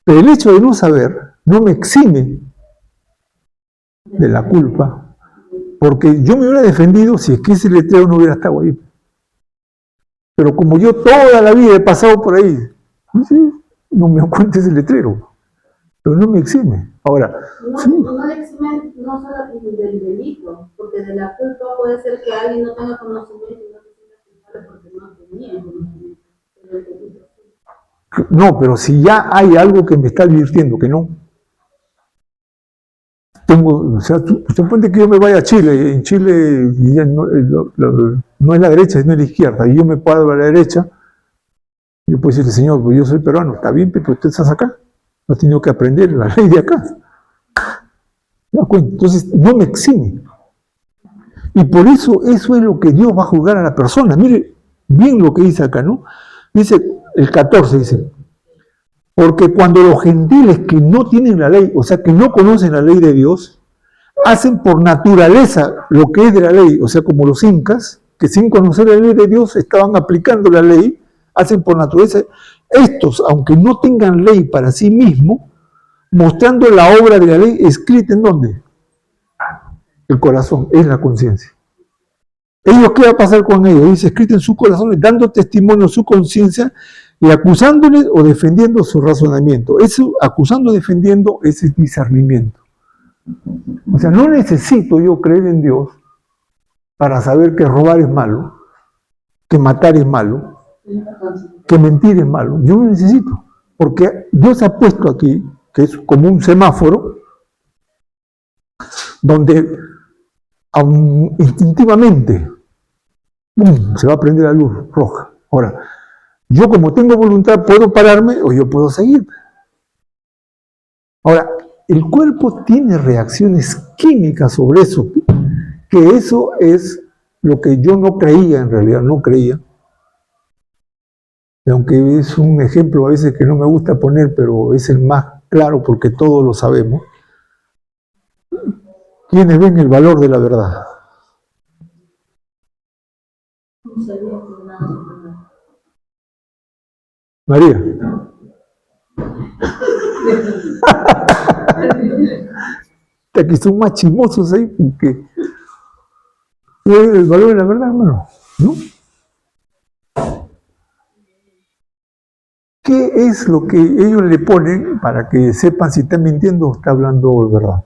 Pero el hecho de no saber no me exime de la culpa, porque yo me hubiera defendido si es que ese letrero no hubiera estado ahí. Pero como yo toda la vida he pasado por ahí, no me doy cuenta ese letrero. Pero no me exime. Ahora, no le exime no solo del delito, porque de la culpa puede ser que alguien no tenga conocimiento y no se sienta culpable porque no tenía conocimiento. No, pero si ya hay algo que me está advirtiendo que no. O sea, suponte que yo me vaya a Chile, en Chile ya no es la derecha, sino la izquierda, y yo me paro a la derecha, yo puedo decirle, señor, pues yo soy peruano, está bien, pero usted está acá. No he tenido que aprender la ley de acá. Entonces, no me exime. Y por eso es lo que Dios va a juzgar a la persona. Mire bien lo que dice acá, ¿no? Dice, el 14 dice, porque cuando los gentiles que no tienen la ley, o sea, que no conocen la ley de Dios, hacen por naturaleza lo que es de la ley, o sea, como los incas, que sin conocer la ley de Dios estaban aplicando la ley, hacen por naturaleza, estos, aunque no tengan ley para sí mismos, mostrando la obra de la ley escrita en ¿dónde? El corazón, es la conciencia. Ellos, ¿qué va a pasar con ellos? Dice, escrito en sus corazones, dando testimonio a su conciencia y acusándoles o defendiendo su razonamiento. Eso, acusando o defendiendo, ese discernimiento. O sea, no necesito yo creer en Dios para saber que robar es malo, que matar es malo, que mentir es malo. Yo no necesito, porque Dios ha puesto aquí, que es como un semáforo, donde instintivamente ¡pum!, se va a prender la luz roja. Ahora, yo como tengo voluntad puedo pararme o yo puedo seguir. Ahora, el cuerpo tiene reacciones químicas sobre eso, que eso es lo que yo no creía, en realidad no creía. Y aunque es un ejemplo a veces que no me gusta poner, pero es el más claro porque todos lo sabemos. ¿Quiénes ven el valor de la verdad? María. Aquí son más chismosos ahí porque ven el valor de la verdad, hermano, ¿no? ¿Qué es lo que ellos le ponen para que sepan si está mintiendo o está hablando de verdad?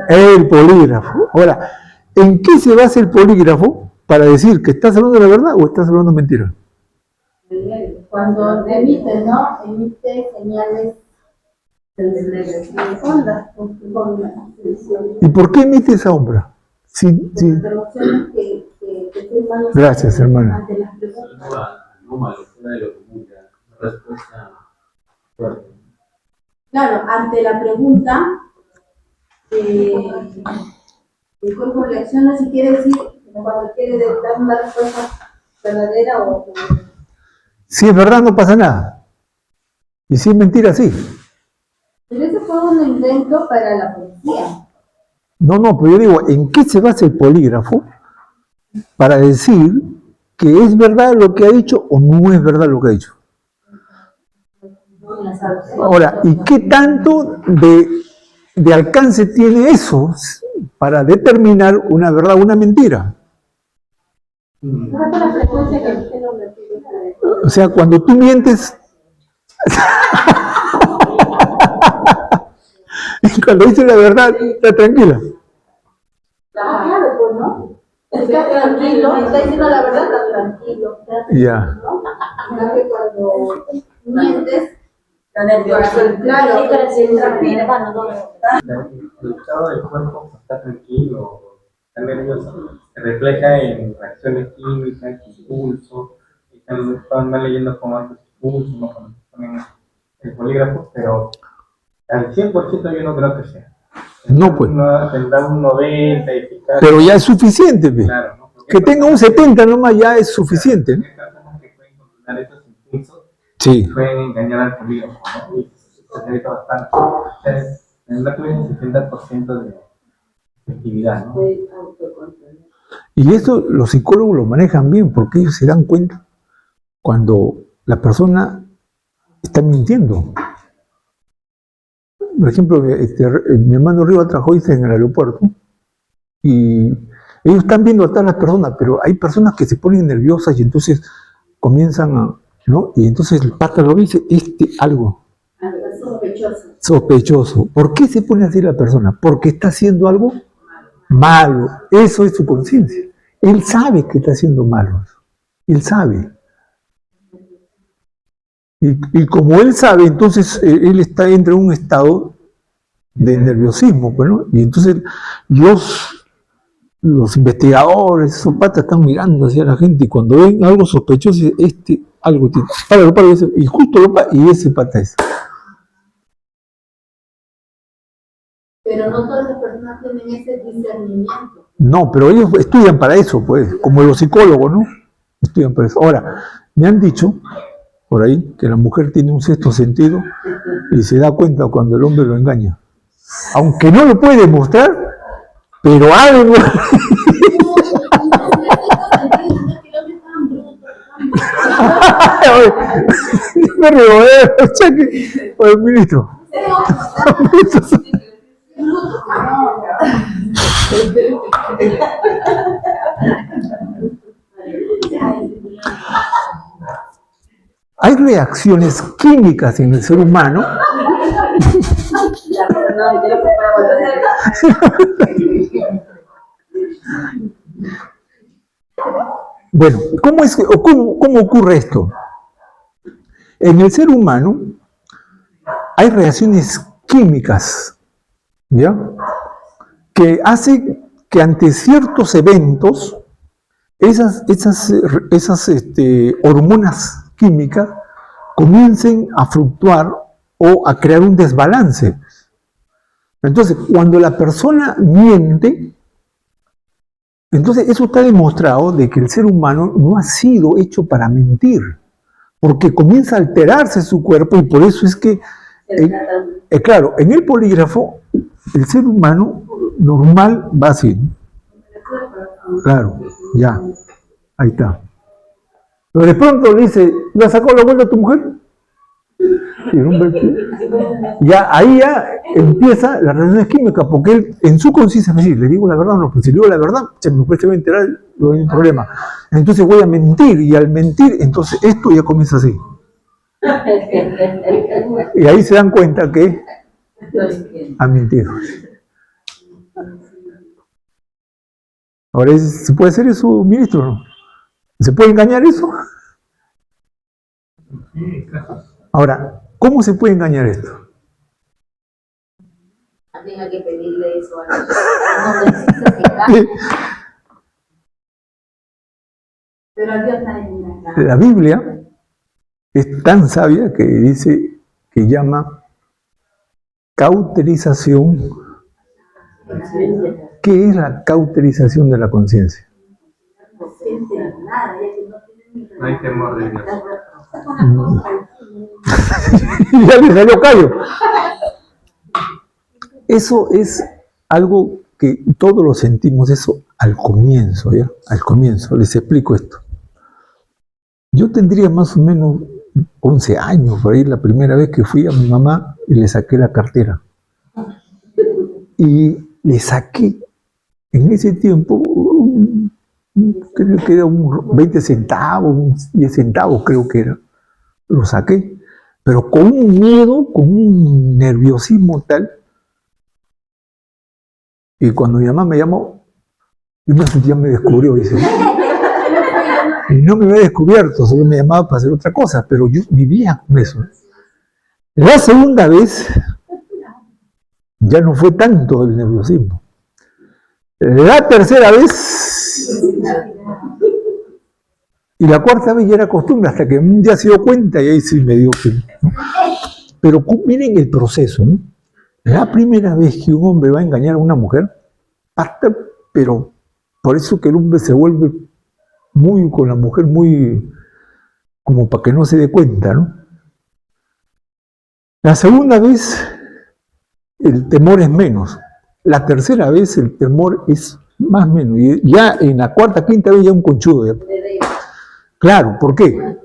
El polígrafo. Ahora, ¿en qué se basa el polígrafo para decir que estás hablando de la verdad o estás hablando de mentira? Cuando emite, ¿no? Emite señales de onda. ¿Y por qué emite esa sombra? Sí. Gracias, hermana. Claro, ante la pregunta, el cuerpo reacciona si quiere decir, cuando quiere dar una respuesta verdadera o... Si es verdad, no pasa nada. Y si es mentira, sí. Pero eso fue un invento para la policía. No, pero yo digo, ¿en qué se basa el polígrafo para decir que es verdad lo que ha dicho o no es verdad lo que ha dicho? Ahora, ¿y qué tanto de alcance tiene eso para determinar una verdad o una mentira? O sea, cuando tú mientes, y cuando dices la verdad, está tranquila. Claro, pues, ¿no? Está tranquilo, está diciendo la verdad, está tranquilo. Ya. Cuando mientes, Claro, el estado del cuerpo está tranquilo, está nervioso, se refleja en reacciones químicas, impulsos, están leyendo como antes impulsos, ¿no? Cuando ponen el polígrafo, pero al 100% yo no creo que sea. No, pues. Tendrá un 90 eficaz. Pero ya es suficiente, pues. Claro, ¿no? Que tenga un 70 nomás ya es suficiente. Hay personas que pueden controlar estos impulsos. Sí. Pueden engañar al polígrafo, ¿no? Y se necesita bastante. Entonces, tendrá que haber un 70% de efectividad, ¿no? Y eso los psicólogos lo manejan bien porque ellos se dan cuenta cuando la persona está mintiendo. Por ejemplo, mi hermano Riva trabajó en el aeropuerto y ellos están viendo a todas las personas, pero hay personas que se ponen nerviosas y entonces comienzan a, ¿no? Y entonces el pata lo dice, algo sospechoso. ¿Por qué se pone así la persona? Porque está haciendo algo malo. Eso es su conciencia. Él sabe que está haciendo malo. Él sabe. Y como él sabe, entonces él está entre un estado de nerviosismo, pues, ¿no? Y entonces los investigadores, esos patas están mirando hacia la gente y cuando ven algo sospechoso, dicen, algo tiene. Páralo, y justo y ese pata es. Pero no todas las personas no tienen ese discernimiento. No, pero ellos estudian para eso, pues, como los psicólogos, ¿no? Estudian para eso. Ahora, me han dicho por ahí que la mujer tiene un sexto sentido y se da cuenta cuando el hombre lo engaña. Aunque no lo puede demostrar, pero algo. Me río, o sea que, oye, ministro. Hay reacciones químicas en el ser humano. Bueno, ¿cómo ocurre esto? En el ser humano hay reacciones químicas, ¿ya? Que hacen que ante ciertos eventos esas hormonas químicas comiencen a fluctuar o a crear un desbalance. Entonces, cuando la persona miente, entonces eso está demostrado de que el ser humano no ha sido hecho para mentir, porque comienza a alterarse su cuerpo y por eso es que, claro, en el polígrafo, el ser humano normal va así. Claro, ya, ahí está. Pero de pronto le dice, ¿le sacó la vuelta a tu mujer? Y el hombre, ya, ahí ya empieza la reacción química, porque él en su conciencia me dice, le digo la verdad o no, pues si le digo la verdad, mi mujer se va a enterar, no hay un problema. Entonces voy a mentir, y al mentir, entonces esto ya comienza así. Y ahí se dan cuenta que han mentido. Ahora, ¿se puede hacer eso, ministro? ¿No? ¿Se puede engañar eso? Ahora, ¿cómo se puede engañar esto? Tenga que pedirle eso a los Pero a Dios nadie le engaña. La Biblia es tan sabia que dice, que llama cauterización. ¿Qué es la cauterización de la conciencia? No hay temor de Dios. Ya le salió callo. Eso es algo que todos lo sentimos, eso al comienzo, ¿ya? Al comienzo, les explico esto. Yo tendría más o menos 11 años, por ahí la primera vez que fui a mi mamá y le saqué la cartera. Y le saqué, en ese tiempo, creo que era un 20 centavos, 10 centavos creo que era. Lo saqué, pero con un miedo, con un nerviosismo tal. Y cuando mi mamá me llamó, yo me sentía, me descubrió, dice. Y no me había descubierto, solo me llamaba para hacer otra cosa, pero yo vivía con eso. La segunda vez, ya no fue tanto el nerviosismo. La tercera vez, y la cuarta vez ya era costumbre, hasta que un día se dio cuenta y ahí sí me dio pena, ¿no? Pero miren el proceso, ¿no? La primera vez que un hombre va a engañar a una mujer, hasta, pero por eso que el hombre se vuelve muy con la mujer, muy como para que no se dé cuenta, ¿no? La segunda vez el temor es menos. La tercera vez el temor es más o menos. Y ya en la cuarta, quinta vez ya un conchudo. Ya. Claro, ¿por qué?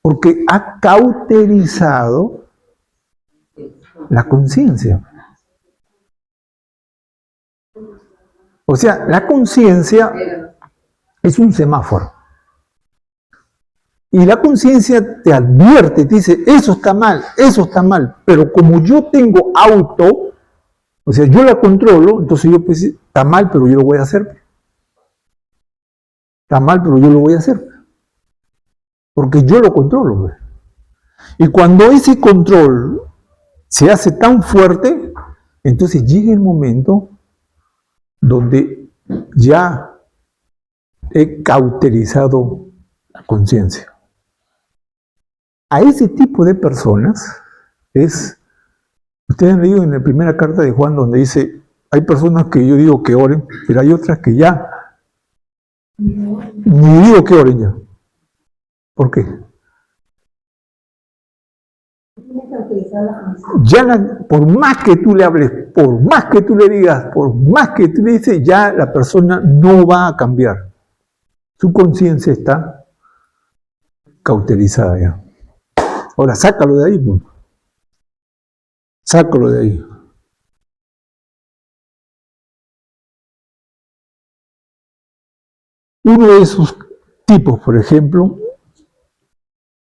Porque ha cauterizado la conciencia. O sea, la conciencia es un semáforo. Y la conciencia te advierte, te dice, eso está mal, pero como yo tengo auto, o sea, yo la controlo, entonces yo pues, está mal, pero yo lo voy a hacer. Está mal, pero yo lo voy a hacer. Porque yo lo controlo. Pues. Y cuando ese control se hace tan fuerte, entonces llega el momento donde ya he cauterizado la conciencia. A ese tipo de personas ustedes han leído en la primera carta de Juan donde dice, Hay personas que yo digo que oren, pero hay otras que ya ni digo que oren ya. ¿Por qué? Por más que tú le hables, por más que tú le digas, por más que tú le dices, ya la persona no va a cambiar. Su conciencia está cauterizada ya. Ahora, sácalo de ahí, pues. Sácalo de ahí. Uno de esos tipos, por ejemplo,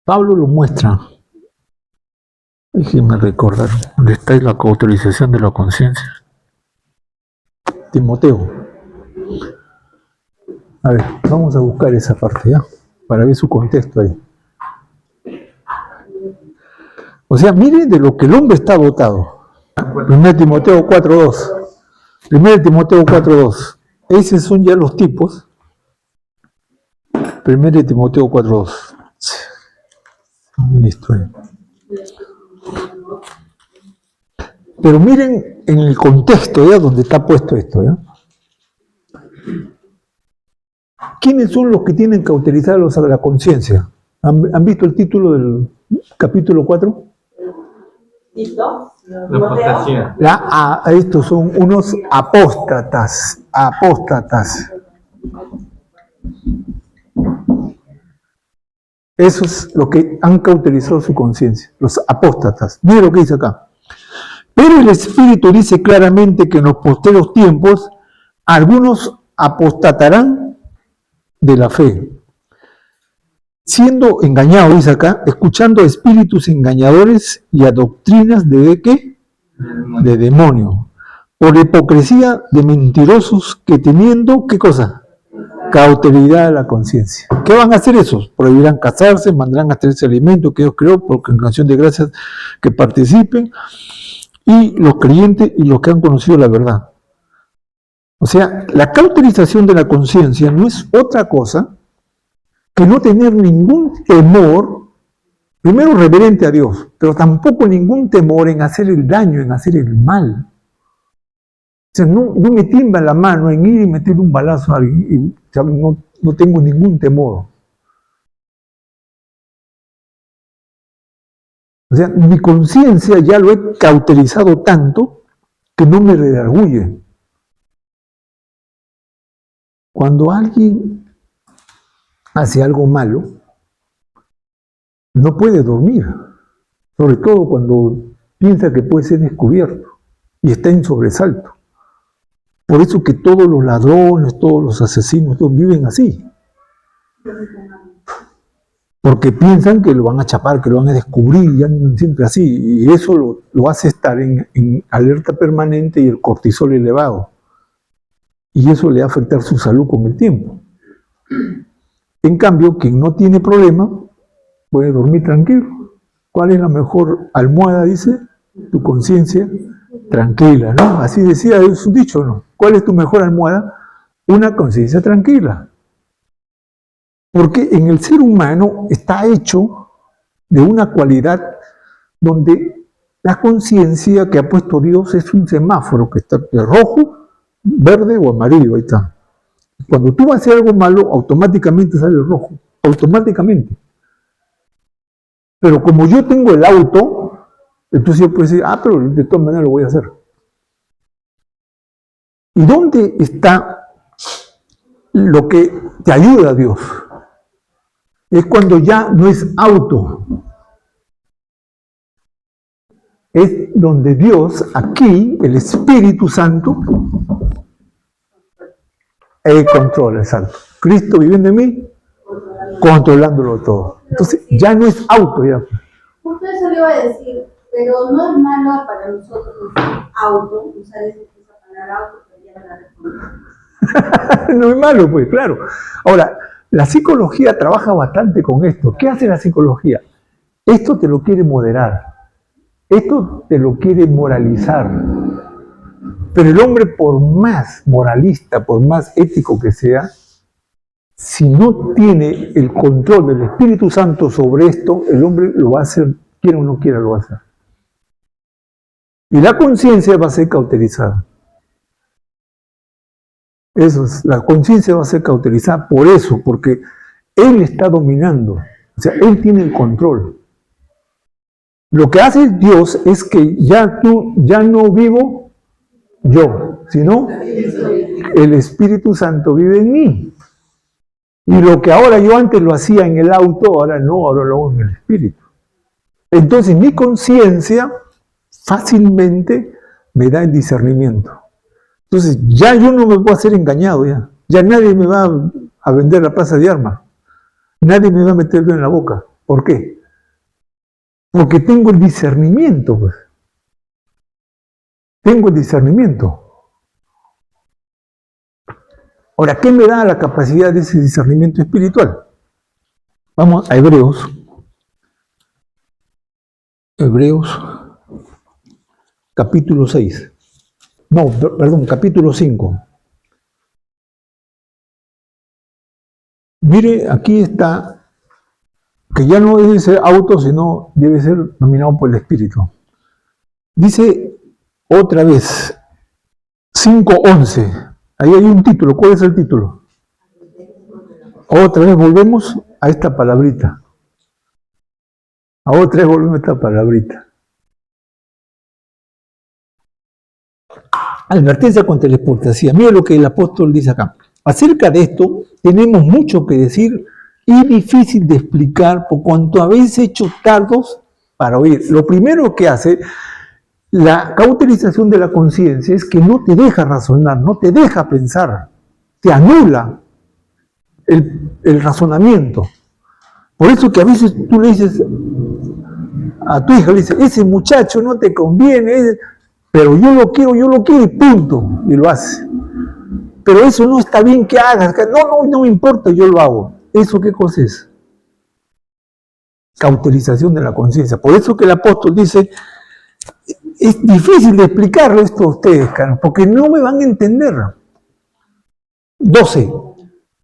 Pablo lo muestra. Déjenme recordar, ¿dónde está la cauterización de la conciencia? Timoteo. A ver, vamos a buscar esa parte ya, para ver su contexto ahí. O sea, miren de lo que el hombre está dotado. 1 Timoteo 4.2. 1 Timoteo 4.2. Esos son ya los tipos. 1 Timoteo 4.2. Listo. Pero miren en el contexto ya donde está puesto esto, ¿ya? ¿Quiénes son los que tienen cauterizada la conciencia? ¿Han visto el título del capítulo 4? ¿Listo? La apostasía. Estos son unos apóstatas. Apóstatas. Eso es lo que han cauterizado su conciencia, los apóstatas. Miren lo que dice acá. Pero el Espíritu dice claramente que en los posteros tiempos algunos apostatarán de la fe, siendo engañados, dice acá, escuchando a espíritus engañadores y a doctrinas de ¿qué? De demonio, por hipocresía de mentirosos que teniendo, ¿qué cosa? Cauteridad de la conciencia. ¿Qué van a hacer esos? Prohibirán casarse, mandarán a hacer ese alimento que Dios creó por congregación de gracias que participen, y los creyentes y los que han conocido la verdad. O sea, la cauterización de la conciencia no es otra cosa que no tener ningún temor, primero reverente a Dios, pero tampoco ningún temor en hacer el daño, en hacer el mal. O sea, no me tiembla la mano en ir y meter un balazo a alguien, no tengo ningún temor. O sea, mi conciencia ya lo he cauterizado tanto que no me redarguye. Cuando alguien hace algo malo, no puede dormir, sobre todo cuando piensa que puede ser descubierto y está en sobresalto. Por eso que todos los ladrones, todos los asesinos, todos viven así. Porque piensan que lo van a chapar, que lo van a descubrir, y andan siempre así. Y eso lo hace estar en alerta permanente y el cortisol elevado. Y eso le va a afectar su salud con el tiempo. En cambio, quien no tiene problema, puede dormir tranquilo. ¿Cuál es la mejor almohada? Dice, tu conciencia tranquila, ¿no? Así decía, es un dicho, ¿no? ¿Cuál es tu mejor almohada? Una conciencia tranquila. Porque en el ser humano está hecho de una cualidad donde la conciencia que ha puesto Dios es un semáforo que está de rojo, verde o amarillo, ahí está. Cuando tú vas a hacer algo malo, automáticamente sale el rojo, automáticamente. Pero como yo tengo el auto, entonces yo puedo decir, pero de todas maneras lo voy a hacer. ¿Y dónde está lo que te ayuda a Dios? Es cuando ya no es auto. Es donde Dios, aquí, el Espíritu Santo, controla, exacto. Cristo viviendo en mí, controlándolo todo. Entonces, ya no es auto, ya. Justo eso le iba a decir, pero no es malo para nosotros auto, usar esa palabra auto, pero ya la respondemos. No es malo, pues, claro. Ahora, la psicología trabaja bastante con esto. ¿Qué hace la psicología? Esto te lo quiere moderar. Esto te lo quiere moralizar. Pero el hombre, por más moralista, por más ético que sea, si no tiene el control del Espíritu Santo sobre esto, el hombre lo va a hacer, quiera o no quiera, lo va a hacer. Y la conciencia va a ser cauterizada. Eso es, la conciencia va a ser cauterizada por eso, porque Él está dominando. O sea, Él tiene el control. Lo que hace Dios es que ya no vivo yo, sino el Espíritu Santo vive en mí. Y lo que ahora yo antes lo hacía en el auto, ahora no, ahora lo hago en el Espíritu. Entonces mi conciencia fácilmente me da el discernimiento. Entonces ya yo no me puedo hacer engañado ya. Ya nadie me va a vender la plaza de armas. Nadie me va a meter dedo en la boca. ¿Por qué? Porque tengo el discernimiento, pues. Tengo el discernimiento. Ahora, ¿qué me da la capacidad de ese discernimiento espiritual? Vamos a Hebreos. Hebreos, capítulo 6. No, perdón, capítulo 5. Mire, aquí está, que ya no debe ser auto, sino debe ser dominado por el Espíritu. Dice otra vez, 5:11. Ahí hay un título. ¿Cuál es el título? Otra vez volvemos a esta palabrita. Otra vez volvemos a esta palabrita. Advertencia contra la hipocresía. Mira lo que el apóstol dice acá. Acerca de esto tenemos mucho que decir y difícil de explicar por cuanto habéis hecho tardos para oír. Lo primero que hace la cauterización de la conciencia es que no te deja razonar, no te deja pensar, te anula el razonamiento. Por eso que a veces tú le dices a tu hija, le dices, ese muchacho no te conviene, pero yo lo quiero y punto, y lo hace. Pero eso no está bien que hagas, no me importa, yo lo hago. ¿Eso qué cosa es? Cauterización de la conciencia. Por eso que el apóstol dice, es difícil de explicarlo esto a ustedes, porque no me van a entender. 12.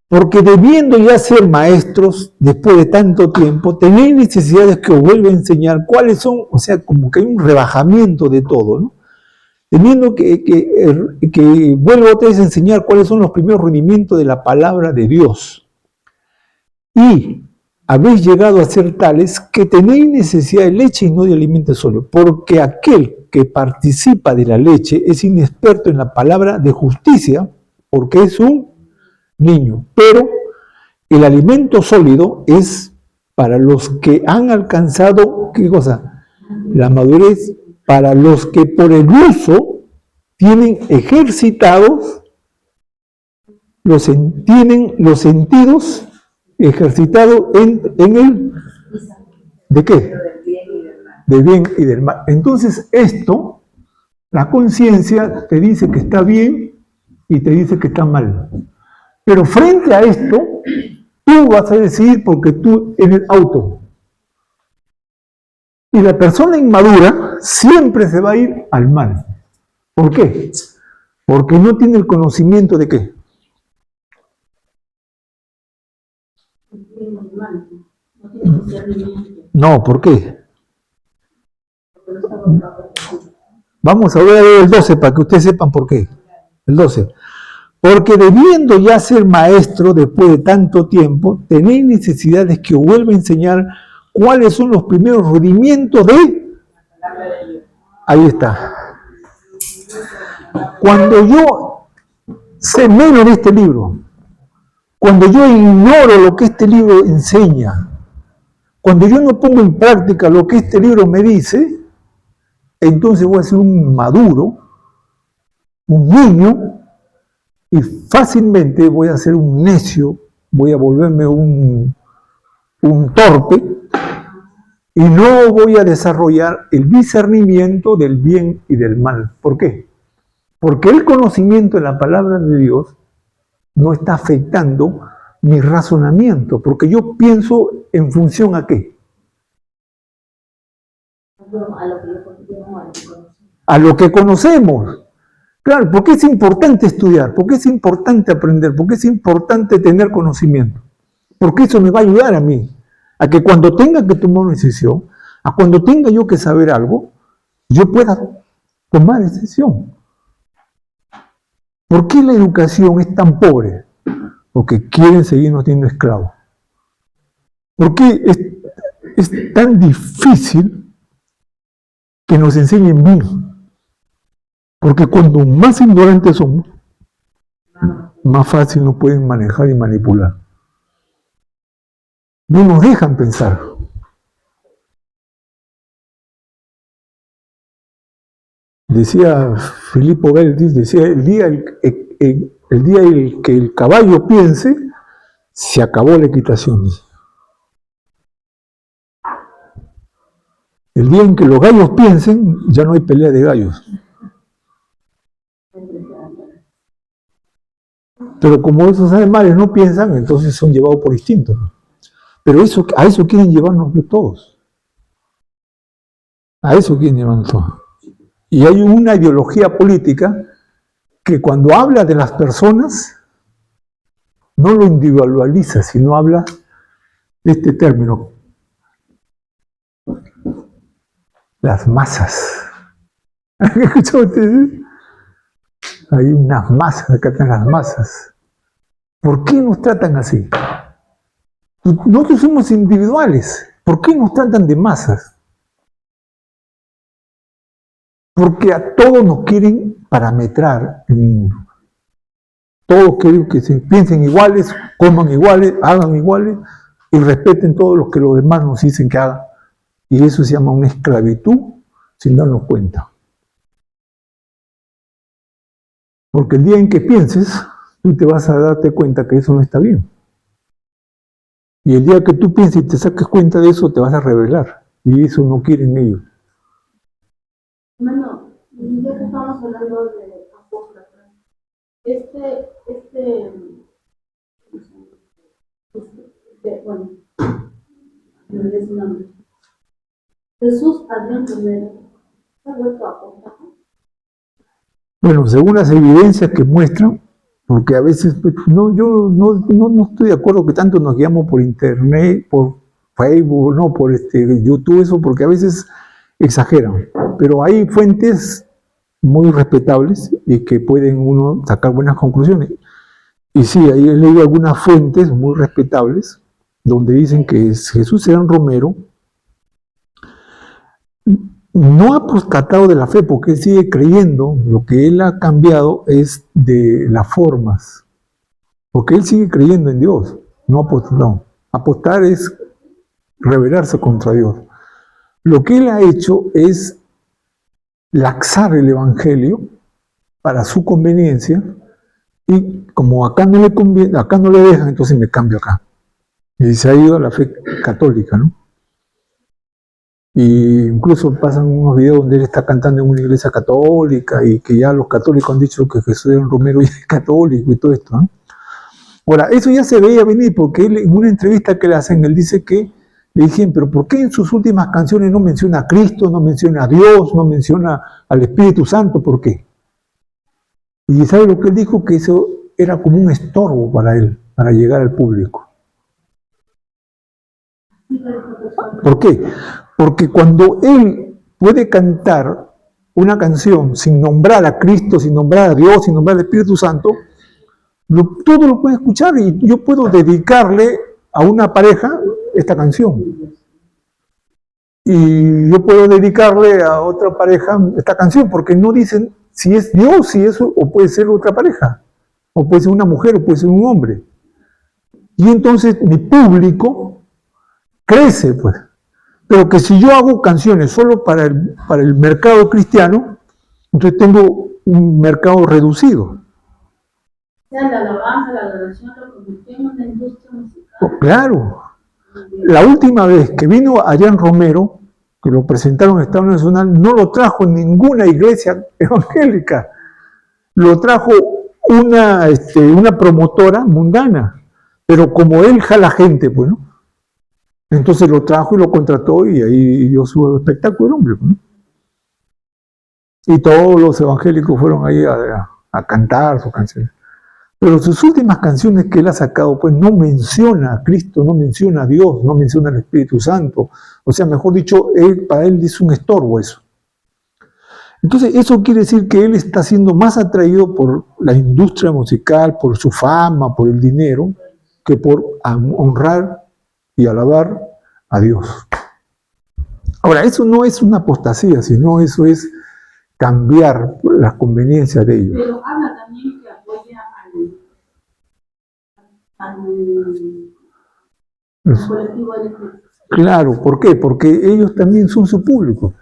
Porque debiendo ya ser maestros, después de tanto tiempo, tenéis necesidades que os vuelva a enseñar cuáles son, o sea, como que hay un rebajamiento de todo, ¿no? Teniendo que vuelva otra vez a enseñar cuáles son los primeros rendimientos de la palabra de Dios. Y habéis llegado a ser tales que tenéis necesidad de leche y no de alimento sólido, porque aquel que participa de la leche es inexperto en la palabra de justicia, porque es un niño. Pero el alimento sólido es para los que han alcanzado, ¿qué cosa? La madurez, para los que por el uso tienen ejercitados, tienen los sentidos ejercitados en el, ¿de qué? Del bien y del mal. Entonces esto, la conciencia te dice que está bien y te dice que está mal. Pero frente a esto, tú vas a decidir porque tú en el auto. Y la persona inmadura siempre se va a ir al mal. ¿Por qué? Porque no tiene el conocimiento de qué. No, ¿por qué? Vamos a ver el 12 para que ustedes sepan por qué. El 12. Porque debiendo ya ser maestro después de tanto tiempo, tenéis necesidades que os vuelva a enseñar cuáles son los primeros rudimientos de... Ahí está. Cuando yo sé menos de este libro, cuando yo ignoro lo que este libro enseña, cuando yo no pongo en práctica lo que este libro me dice, entonces voy a ser un maduro, un niño, y fácilmente voy a ser un necio, voy a volverme un torpe, y no voy a desarrollar el discernimiento del bien y del mal. ¿Por qué? Porque el conocimiento de la palabra de Dios no está afectando mi razonamiento, porque yo pienso en función a qué. A lo que conocemos. Claro, porque es importante estudiar, porque es importante aprender, porque es importante tener conocimiento. Porque eso me va a ayudar a mí, a que cuando tenga que tomar una decisión, a cuando tenga yo que saber algo, yo pueda tomar decisión. ¿Por qué la educación es tan pobre? Porque quieren seguirnos teniendo esclavos. ¿Por qué es tan difícil que nos enseñen bien? Porque cuando más ignorantes somos, más fácil nos pueden manejar y manipular. No nos dejan pensar. Decía Filippo Beldis, decía, el día en que el caballo piense, se acabó la equitación. El día en que los gallos piensen, ya no hay pelea de gallos. Pero como esos animales no piensan, entonces son llevados por instinto. Pero a eso quieren llevarnos todos. A eso quieren llevarnos todos. Y hay una ideología política que cuando habla de las personas, no lo individualiza, sino habla de este término. Las masas. ¿Han escuchado ustedes? Hay unas masas, acá están las masas. ¿Por qué nos tratan así? Nosotros somos individuales. ¿Por qué nos tratan de masas? Porque a todos nos quieren parametrar el mundo. Todos quieren que se piensen iguales, coman iguales, hagan iguales y respeten todo lo que los demás nos dicen que hagan. Y eso se llama una esclavitud sin darnos cuenta. Porque el día en que pienses, tú te vas a darte cuenta que eso no está bien. Y el día que tú pienses y te saques cuenta de eso, te vas a rebelar. Y eso no quieren ellos. Bueno, ya que estamos hablando de apóstata, bueno, no es su nombre. Jesús Adrián Romero, ¿se ha vuelto apóstata? Bueno, según las evidencias que muestran, porque a veces, yo no estoy de acuerdo que tanto nos guiamos por internet, por Facebook, no, por YouTube, eso, porque a veces exageran. Pero hay fuentes muy respetables y que pueden uno sacar buenas conclusiones. Y sí, ahí he leído algunas fuentes muy respetables donde dicen que Jesús Adrián Romero no ha apostatado de la fe porque él sigue creyendo. Lo que él ha cambiado es de las formas, porque él sigue creyendo en Dios. No apostar. Apostar es rebelarse contra Dios. Lo que él ha hecho es laxar el evangelio para su conveniencia y como acá no le conviene, acá no le dejan, entonces me cambio acá. Y se ha ido a la fe católica, ¿no? Y incluso pasan unos videos donde él está cantando en una iglesia católica y que ya los católicos han dicho que Jesús Adrián Romero ya es católico y todo esto, ¿no? Ahora, eso ya se veía venir porque él, en una entrevista que le hacen, él dice que le dijeron, pero ¿por qué en sus últimas canciones no menciona a Cristo, no menciona a Dios, no menciona al Espíritu Santo? ¿Por qué? Y ¿sabe lo que él dijo? Que eso era como un estorbo para él, para llegar al público. ¿Por qué? Porque cuando él puede cantar una canción sin nombrar a Cristo, sin nombrar a Dios, sin nombrar al Espíritu Santo, todo lo puede escuchar y yo puedo dedicarle a una pareja esta canción. Y yo puedo dedicarle a otra pareja esta canción, porque no dicen si es Dios, si eso, o puede ser otra pareja, o puede ser una mujer, o puede ser un hombre. Y entonces mi público crece, pues. Pero que si yo hago canciones solo para el mercado cristiano, entonces tengo un mercado reducido. O sea, la alabanza, la adoración lo convirtió en una industria musical. Oh, claro. La última vez que vino Adrián Romero, que lo presentaron en el Estado Nacional, no lo trajo ninguna iglesia evangélica. Lo trajo una promotora mundana. Pero como él jala gente, pues, ¿no? Entonces lo trajo y lo contrató y ahí dio su espectáculo el hombre, ¿no? Y todos los evangélicos fueron ahí a cantar sus canciones. Pero sus últimas canciones que él ha sacado, pues no menciona a Cristo, no menciona a Dios, no menciona al Espíritu Santo. O sea, mejor dicho, para él es un estorbo eso. Entonces, eso quiere decir que él está siendo más atraído por la industria musical, por su fama, por el dinero, que por honrar y alabar a Dios. Ahora, eso no es una apostasía, sino eso es cambiar las conveniencias de ellos. Pero habla también que apoya al colectivo LGBT. Claro, ¿por qué? Porque ellos también son su público.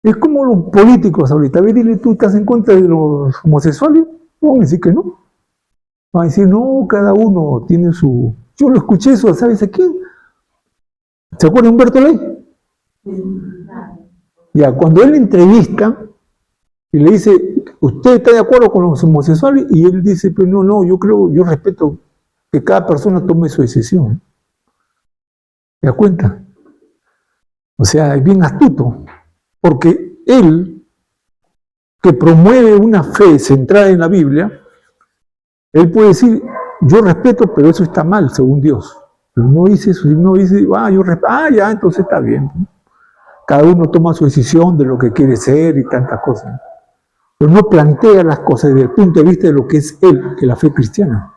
Es como los políticos ahorita. A ver, dile, ¿tú estás en contra de los homosexuales? Van a decir que no. Van a decir, no, cada uno tiene su... Yo lo escuché eso, ¿sabes a quién? ¿Se acuerda de Humberto Ley? Ya, cuando él entrevista y le dice, ¿usted está de acuerdo con los homosexuales? Y él dice, pues no, yo respeto que cada persona tome su decisión. ¿Te das cuenta? O sea, es bien astuto, porque él, que promueve una fe centrada en la Biblia, él puede decir, yo respeto, pero eso está mal, según Dios. Pero no dice eso, no dice, yo respeto, ya, entonces está bien. Cada uno toma su decisión de lo que quiere ser y tantas cosas. Pero no plantea las cosas desde el punto de vista de lo que es él, que la fe cristiana.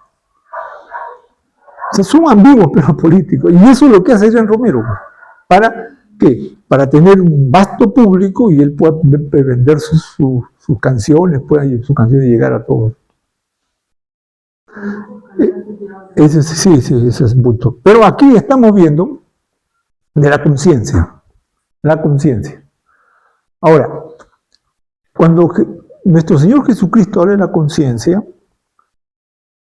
O sea, son ambiguos, pero políticos. Y eso es lo que hace Adrián Romero. ¿Para qué? Para tener un vasto público y él pueda vender sus canciones, pueda su canción llegar a todos. Sí, ese es un punto. Pero aquí estamos viendo de la conciencia. La conciencia. Ahora, cuando nuestro Señor Jesucristo habla de la conciencia,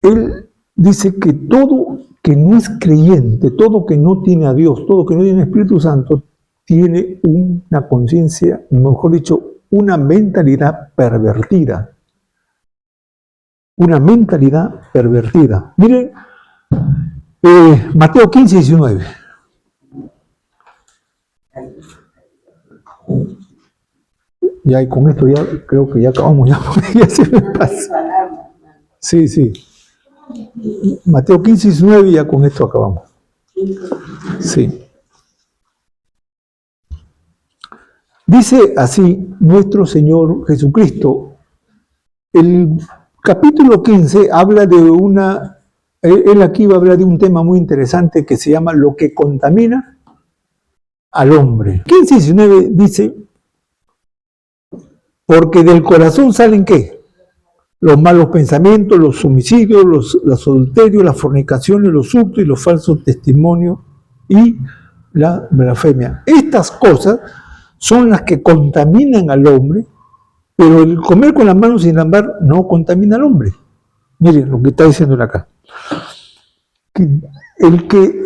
Él dice que todo que no es creyente, todo que no tiene a Dios, todo que no tiene Espíritu Santo, tiene una conciencia, mejor dicho, una mentalidad pervertida. Una mentalidad pervertida. Miren, Mateo 15, 19. Ya, y con esto ya creo que ya acabamos, ya se me pasa. Sí. Mateo 15, 19 y ya con esto acabamos. Sí. Dice así nuestro Señor Jesucristo. El capítulo 15 habla de él aquí va a hablar de un tema muy interesante que se llama lo que contamina al hombre. 15 y 19 dice, porque del corazón salen ¿qué? Los malos pensamientos, los homicidios, los adulterios, las fornicaciones, los hurtos y los falsos testimonios y la blasfemia. Estas cosas son las que contaminan al hombre, pero el comer con las manos sin lambar no contamina al hombre. Miren lo que está diciendo acá. Que el que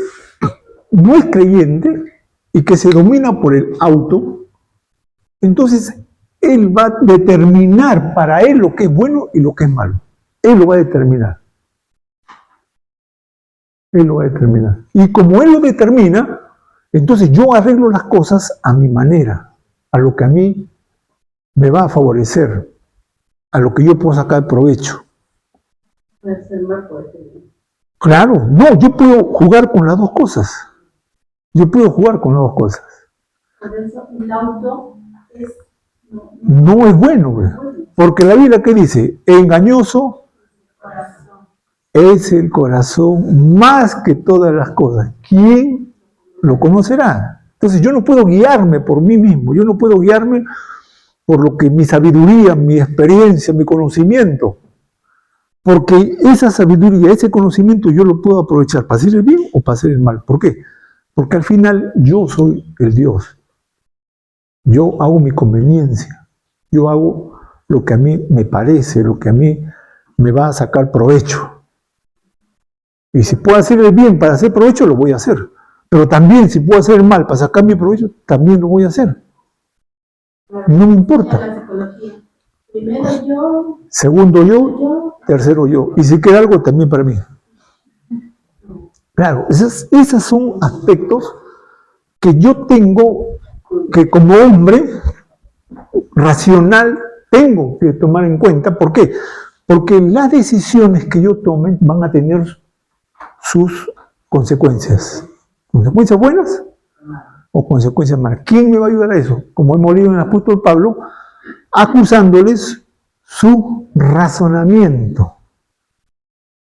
no es creyente y que se domina por el auto, entonces él va a determinar para él lo que es bueno y lo que es malo. Él lo va a determinar. Él lo va a determinar. Y como él lo determina, entonces yo arreglo las cosas a mi manera, a lo que a mí me va a favorecer, a lo que yo puedo sacar provecho. Claro, no, yo puedo jugar con las dos cosas. Yo puedo jugar con las dos cosas. Por eso el auto no es bueno, porque la Biblia que dice, engañoso es el corazón más que todas las cosas. ¿Quién lo conocerá? Entonces yo no puedo guiarme por mí mismo, yo no puedo guiarme por lo que mi sabiduría, mi experiencia, mi conocimiento, porque esa sabiduría, ese conocimiento yo lo puedo aprovechar para hacer el bien o para hacer el mal. ¿Por qué? Porque al final yo soy el Dios. Yo hago mi conveniencia, yo hago lo que a mí me parece, lo que a mí me va a sacar provecho. Y si puedo hacer el bien para hacer provecho, lo voy a hacer. Pero también si puedo hacer el mal para sacar mi provecho, también lo voy a hacer. No me importa. Primero yo, segundo yo, tercero yo. Y si queda algo, también para mí. Claro, esos son aspectos que yo tengo que como hombre racional tengo que tomar en cuenta. ¿Por qué? Porque las decisiones que yo tome van a tener sus consecuencias. ¿Consecuencias buenas o consecuencias malas? ¿Quién me va a ayudar a eso? Como hemos leído en el apóstol Pablo, acusándoles su razonamiento,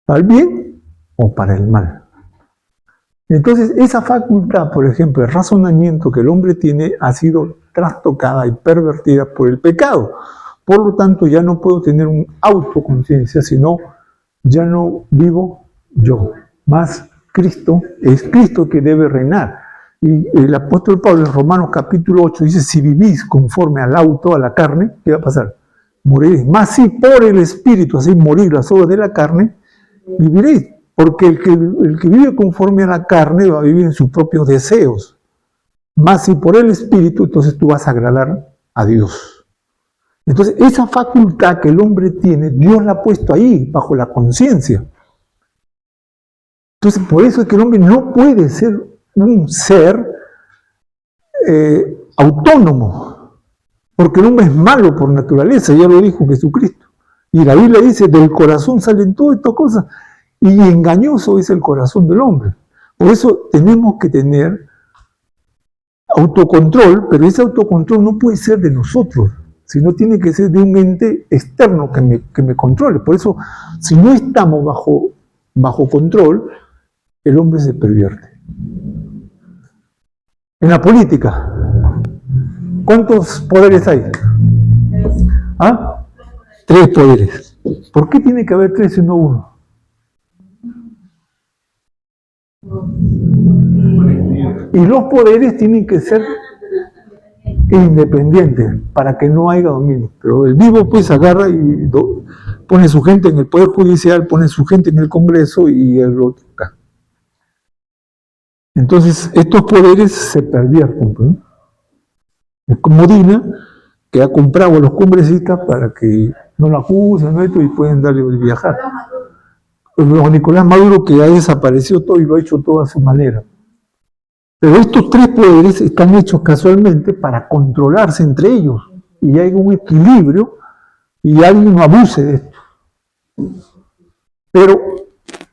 ¿para el bien o para el mal? Entonces, esa facultad, por ejemplo, el razonamiento que el hombre tiene ha sido trastocada y pervertida por el pecado. Por lo tanto, ya no puedo tener una autoconciencia, sino ya no vivo yo, más Cristo, es Cristo que debe reinar. Y el apóstol Pablo en Romanos capítulo 8 dice, si vivís conforme al auto, a la carne, ¿qué va a pasar? Moriréis. Más si por el Espíritu hacéis morir las obras de la carne, viviréis. Porque el que vive conforme a la carne va a vivir en sus propios deseos. Más si por el Espíritu, entonces tú vas a agradar a Dios. Entonces, esa facultad que el hombre tiene, Dios la ha puesto ahí, bajo la conciencia. Entonces, por eso es que el hombre no puede ser un ser autónomo, porque el hombre es malo por naturaleza, ya lo dijo Jesucristo. Y la Biblia dice, del corazón salen todas estas cosas, y engañoso es el corazón del hombre. Por eso tenemos que tener autocontrol, pero ese autocontrol no puede ser de nosotros, sino tiene que ser de un ente externo que me controle. Por eso, si no estamos bajo control, el hombre se pervierte. En la política, ¿cuántos poderes hay? ¿Ah? 3 poderes. ¿Por qué tiene que haber 3 y no 1? Y los poderes tienen que ser independientes para que no haya dominio. Pero el vivo pues agarra y pone su gente en el Poder Judicial, pone su gente en el Congreso y el otro acá. Entonces estos poderes se pervierten, ¿no? Es como Dina, que ha comprado a los congresistas para que no lo acusen, ¿no? Y pueden darle viajar. Nicolás Maduro, que ha desaparecido todo y lo ha hecho todo a su manera. Pero estos 3 poderes están hechos casualmente para controlarse entre ellos y hay un equilibrio y alguien no abuse de esto. Pero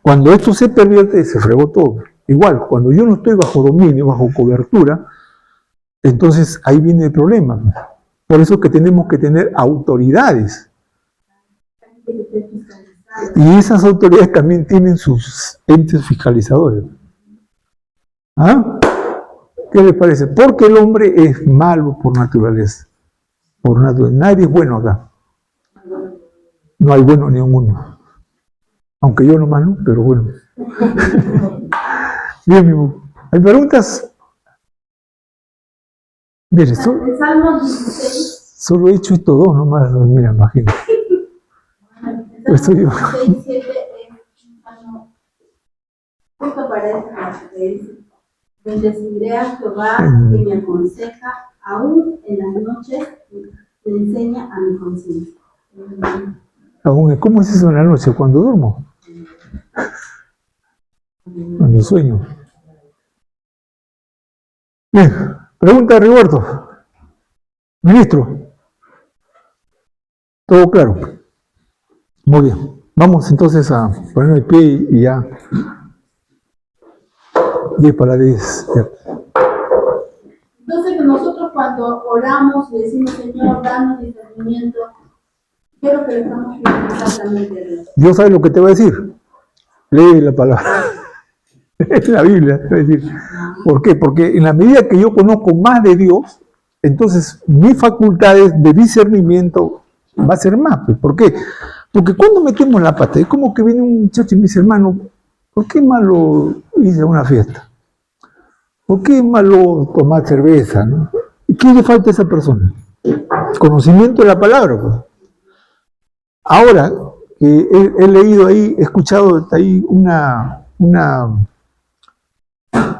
cuando esto se pervierte, se fregó todo. Igual, cuando yo no estoy bajo dominio, bajo cobertura, entonces ahí viene el problema. Por eso que tenemos que tener autoridades. Y esas autoridades también tienen sus entes fiscalizadores. ¿Ah? ¿Qué les parece? Porque el hombre es malo por naturaleza. Por naturaleza. Nadie es bueno acá. No hay bueno ni uno. Aunque yo nomás no, pero bueno. Bien, ¿hay preguntas? Mire, El Salmo 16. Solo he hecho estos 2 nomás, mira, imagínate. El Salmo 16, 7 es un salmo justo para esa clase que dice: bendeciré a Jehová que me aconseja, aún en las noches me enseña a mi conciencia. ¿Cómo es eso en la noche? ¿Cuando duermo? Cuando sueño. Bien, pregunta de Rigoberto. Ministro. Todo claro. Muy bien. Vamos entonces a ponernos de pie y ya. 10 para 10. Entonces nosotros cuando oramos y decimos, Señor, danos discernimiento, ¿qué es lo que le estamos pidiendo exactamente a Dios? Dios sabe lo que te va a decir. Lee la palabra. Lee la Biblia. Te va a decir. ¿Por qué? Porque en la medida que yo conozco más de Dios, entonces mis facultades de discernimiento va a ser más. ¿Por qué? Porque cuando metemos la pata, es como que viene un muchacho y me dice, hermano, ¿por qué malo hice una fiesta? ¿Por qué malo tomar cerveza? ¿No? ¿Y qué le falta a esa persona? Conocimiento de la palabra. Pues. Ahora, he leído ahí, he escuchado ahí una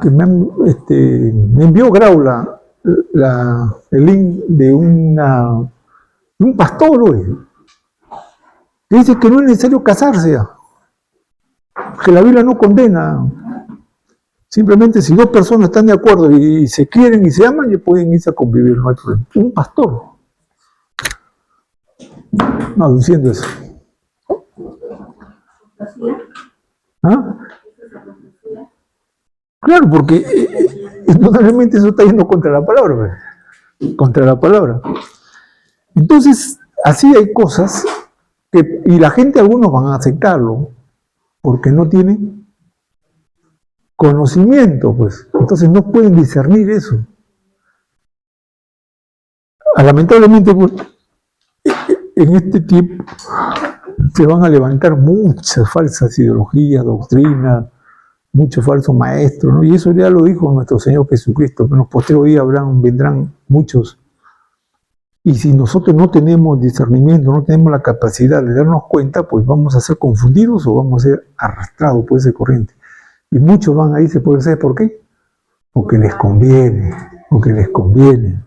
que me envió Graula el link de un pastor hoy, que dice que no es necesario casarse, que la Biblia no condena. Simplemente si 2 personas están de acuerdo y se quieren y se aman, ya pueden irse a convivir, no hay problema. Un pastor. No, diciendo eso. ¿Ah? Claro, porque indudablemente eso está yendo contra la palabra. Contra la palabra. Entonces, así hay cosas que, y la gente, algunos van a aceptarlo, porque no tienen conocimiento, pues. Entonces no pueden discernir eso. Lamentablemente, pues, en este tiempo se van a levantar muchas falsas ideologías, doctrinas, muchos falsos maestros, ¿no? Y eso ya lo dijo nuestro Señor Jesucristo, que en los posteriores días vendrán muchos. Y si nosotros no tenemos discernimiento, no tenemos la capacidad de darnos cuenta, pues vamos a ser confundidos o vamos a ser arrastrados por esa corriente. Y muchos van a irse por ¿sabes por qué? Porque les conviene, porque les conviene.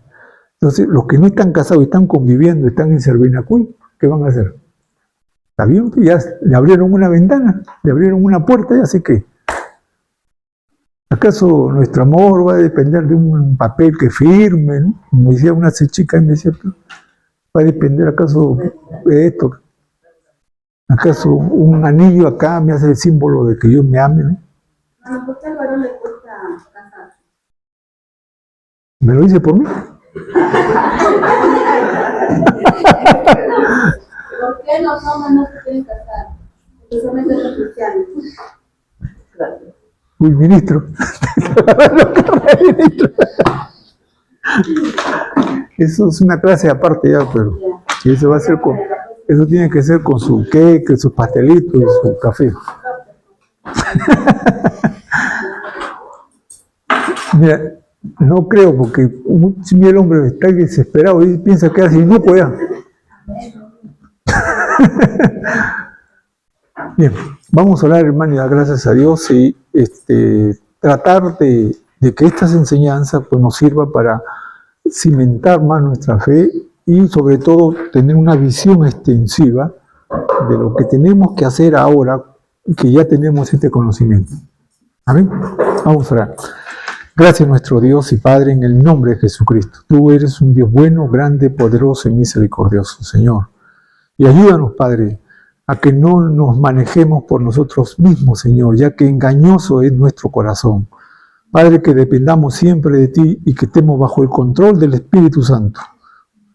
Entonces, los que no están casados, están conviviendo, están en Servinacuy, ¿qué van a hacer? Está bien que ya le abrieron una ventana, le abrieron una puerta, y así que, ¿acaso nuestro amor va a depender de un papel que firme, ¿no? Como decía una chica, y me decía, ¿va a depender acaso de esto? ¿Acaso un anillo acá me hace el símbolo de que yo me ame, ¿no? ¿Por qué al varón le cuesta casarse? ¿Me lo dice por mí? ¿Por qué los hombres no se quieren casar? Especialmente los cristianos. Uy, ministro. Eso es una clase aparte ya, pero eso va a ser eso tiene que ser con su cake, sus pastelitos y su café. Mira, no creo, porque si el hombre está desesperado y piensa que así no puede. Bien, vamos a orar, hermano, y dar gracias a Dios y tratar de que estas enseñanzas pues, nos sirva para cimentar más nuestra fe y sobre todo tener una visión extensiva de lo que tenemos que hacer ahora que ya tenemos este conocimiento. Amén. Vamos a orar. Gracias nuestro Dios y Padre en el nombre de Jesucristo. Tú eres un Dios bueno, grande, poderoso y misericordioso, Señor. Y ayúdanos, Padre, a que no nos manejemos por nosotros mismos, Señor, ya que engañoso es nuestro corazón. Padre, que dependamos siempre de ti y que estemos bajo el control del Espíritu Santo.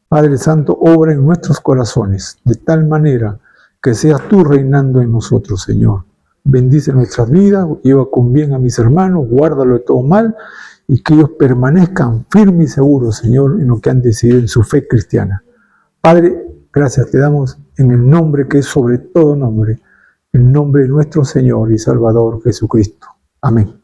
Padre Santo, obra en nuestros corazones, de tal manera que seas tú reinando en nosotros, Señor. Bendice nuestras vidas, lleva con bien a mis hermanos, guárdalo de todo mal y que ellos permanezcan firmes y seguros, Señor, en lo que han decidido en su fe cristiana. Padre, gracias te damos en el nombre que es sobre todo nombre, el nombre de nuestro Señor y Salvador Jesucristo. Amén.